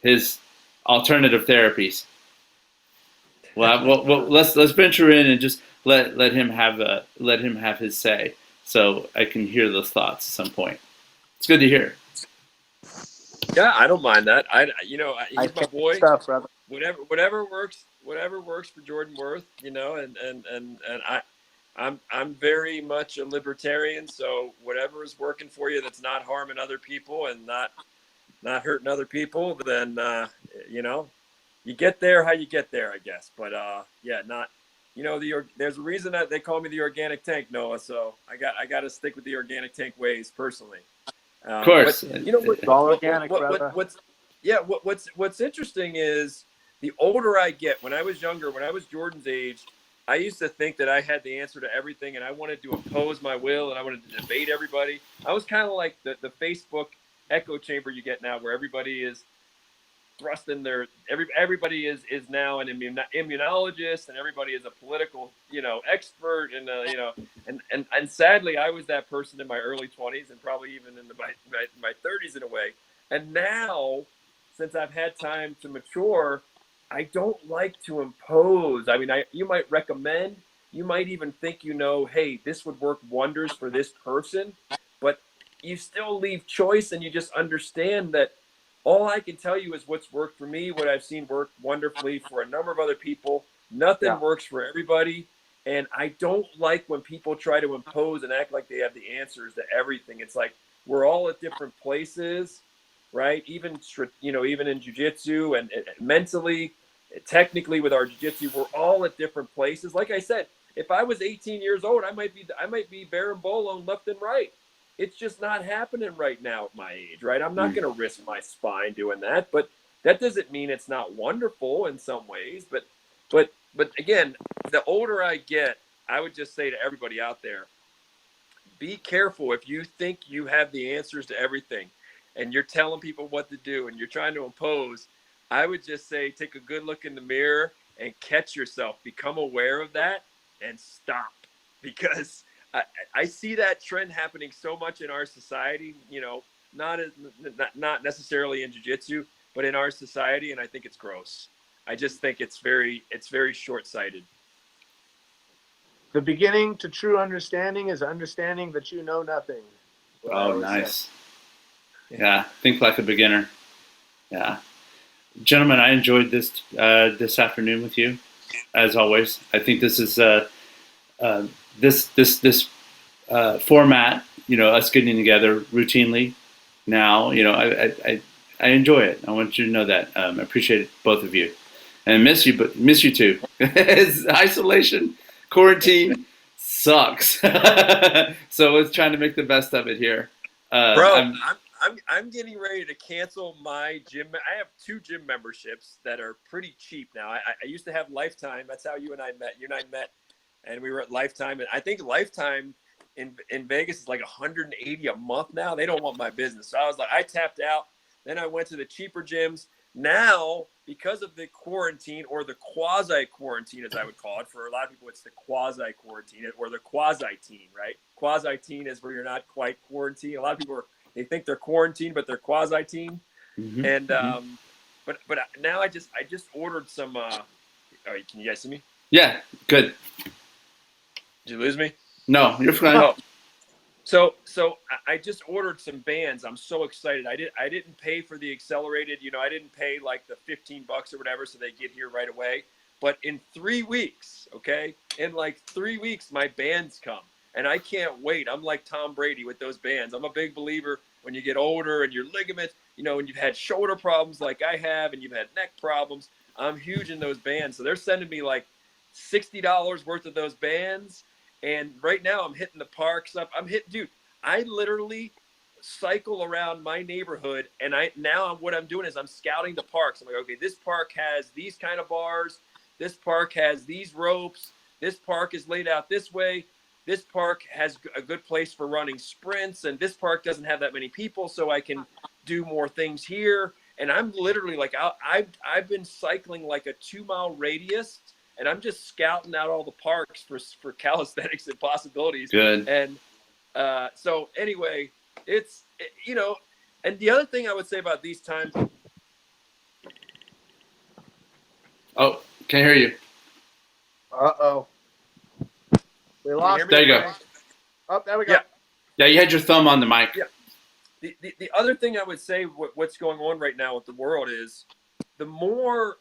his alternative therapies. Well, let's venture in and just let him have his say, so I can hear those thoughts at some point. It's good to hear. Yeah, I don't mind that. He's my boy. Stuff, brother. Whatever works for Jordan Worth, and I'm very much a libertarian. So whatever is working for you, that's not harming other people and not hurting other people, then you get there how you get there, I guess. But there's a reason that they call me the organic tank, Noah. So I got to stick with the organic tank ways personally. Of course, it's all organic, brother. What's interesting is the older I get. When I was younger, when I was Jordan's age, I used to think that I had the answer to everything, and I wanted to impose my will, and I wanted to debate everybody. I was kind of like the Facebook echo chamber you get now, where everybody is thrusting everybody is now an immunologist, and everybody is a political expert, and sadly I was that person in my early 20s and probably even in my 30s in a way. And now, since I've had time to mature, I don't like to impose. I mean, you might recommend, you might even think, hey, this would work wonders for this person, but you still leave choice, and you just understand that all I can tell you is what's worked for me, what I've seen work wonderfully for a number of other people. Nothing Yeah. works for everybody. And I don't like when people try to impose and act like they have the answers to everything. It's like we're all at different places, right? Even in jiu-jitsu and mentally, technically with our jiu-jitsu, we're all at different places. Like I said, if I was 18 years old, I might be berimbolo left and right. It's just not happening right now at my age, right? I'm not going to risk my spine doing that, but that doesn't mean it's not wonderful in some ways. But again, the older I get, I would just say to everybody out there, be careful if you think you have the answers to everything and you're telling people what to do and you're trying to impose. I would just say take a good look in the mirror and catch yourself, become aware of that, and stop, because I see that trend happening so much in our society, not necessarily in jiu-jitsu, but in our society, and I think it's gross. I just think it's very short-sighted. The beginning to true understanding is understanding that you know nothing. Oh, nice. Yeah, think like a beginner. Yeah, gentlemen, I enjoyed this afternoon with you, as always. I think this is this format. Us getting together routinely now. I enjoy it. I want you to know that. I appreciate both of you, and miss you, but miss you too. Isolation, quarantine sucks. So let's try to make the best of it here. Bro, I'm getting ready to cancel my gym. I have 2 gym memberships that are pretty cheap now. I used to have Lifetime. That's how you and I met. You and I met, and we were at Lifetime. And I think Lifetime in Vegas is like $180 a month now. They don't want my business. So I was like, I tapped out. Then I went to the cheaper gyms. Now, because of the quarantine, or the quasi-quarantine, as I would call it, for a lot of people, it's the quasi-quarantine or the quasi-teen, right? Quasi-teen is where you're not quite quarantined. A lot of people they think they're quarantined, but they're quasi-teen. Mm-hmm. And but now I just ordered some. All right, can you guys see me? Yeah, good. Did you lose me? No, you're fine. Oh. So I just ordered some bands. I'm so excited. I didn't pay for the accelerated. I didn't pay like the $15 or whatever, so they get here right away. But in 3 weeks, okay, in like 3 weeks, my bands come, and I can't wait. I'm like Tom Brady with those bands. I'm a big believer when you get older and your ligaments, and you've had shoulder problems like I have, and you've had neck problems. I'm huge in those bands, so they're sending me like $60 worth of those bands. And right now I'm hitting the parks up. Dude, I literally cycle around my neighborhood, and what I'm doing is I'm scouting the parks. I'm like, okay, this park has these kind of bars. This park has these ropes. This park is laid out this way. This park has a good place for running sprints, and this park doesn't have that many people, so I can do more things here. And I'm literally like, I've been cycling like a 2-mile radius, and I'm just scouting out all the parks for calisthenics and possibilities. Good. And so anyway, and the other thing I would say about these times. Oh, can't hear you. Uh-oh. We lost. There you go. Oh, there we go. Yeah, you had your thumb on the mic. Yeah. The other thing I would say, what's going on right now with the world is the more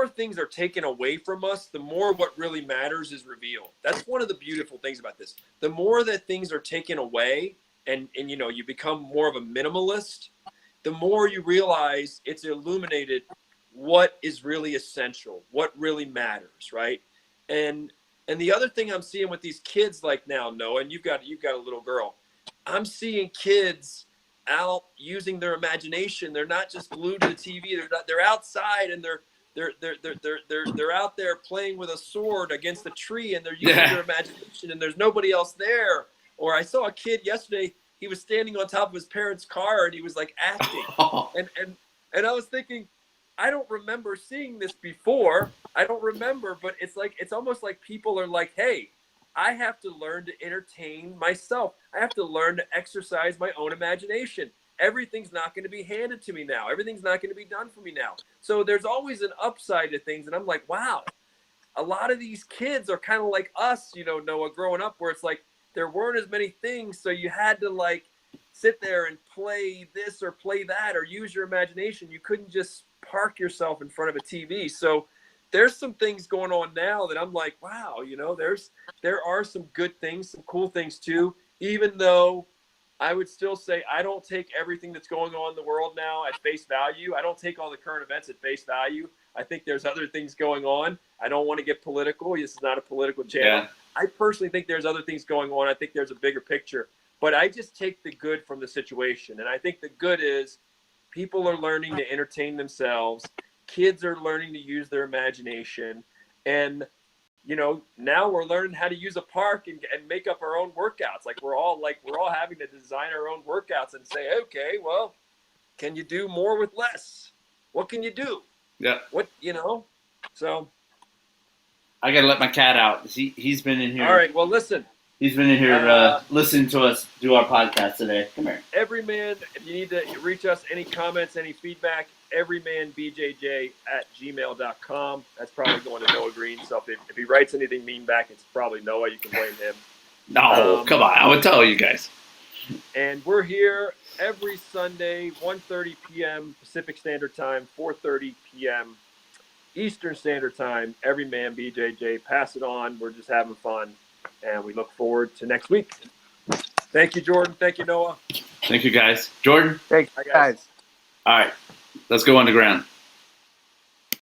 things are taken away from us, the more what really matters is revealed. That's one of the beautiful things about this. The more that things are taken away and you become more of a minimalist, the more you realize it's illuminated what is really essential, what really matters, right? And the other thing I'm seeing with these kids like now, Noah, and you've got a little girl, I'm seeing kids out using their imagination. They're not just glued to the TV. They're outside, and they're out there playing with a sword against a tree, and they're using their imagination, and there's nobody else there. Or I saw a kid yesterday, he was standing on top of his parents' car, and he was like acting. And I was thinking, I don't remember seeing this before. I don't remember, but it's almost like people are like, hey, I have to learn to entertain myself. I have to learn to exercise my own imagination. everything's not going to be handed to me now. Everything's not going to be done for me now. So there's always an upside to things. And I'm like, wow, a lot of these kids are kind of like us, you know, Noah, growing up, where it's like there weren't as many things. So you had to like sit there and play this or play that or use your imagination. You couldn't just park yourself in front of a TV. So there's some things going on now that I'm like, wow, you know, there are some good things, some cool things too, even though I would still say I don't take everything that's going on in the world now at face value. I don't take all the current events at face value. I think there's other things going on. I don't want to get political. This is not a political channel. Yeah. I personally think there's other things going on. I think there's a bigger picture. But I just take the good from the situation. And I think the good is people are learning to entertain themselves. Kids are learning to use their imagination. And, you know, now we're learning how to use a park and make up our own workouts. We're all having to design our own workouts and say, okay, well, can you do more with less? What can you do? Yeah. What, you know? So I got to let my cat out. He's been in here. all right. Well, listen. He's been in here listening to us do our podcast today. Come here. Everyman, if you need to reach us, any comments, any feedback, everymanbjj@gmail.com. That's probably going to Noah Green. So if he writes anything mean back, it's probably Noah. You can blame him. No, come on. I would tell you guys. And we're here every Sunday, 1:30 p.m. Pacific Standard Time, 4:30 p.m. Eastern Standard Time. Everyman BJJ. Pass it on. We're just having fun. And we look forward to next week. Thank you, Jordan. Thank you, Noah. Thank you, guys. Jordan? Thanks, Bye, guys. All right. Let's go underground.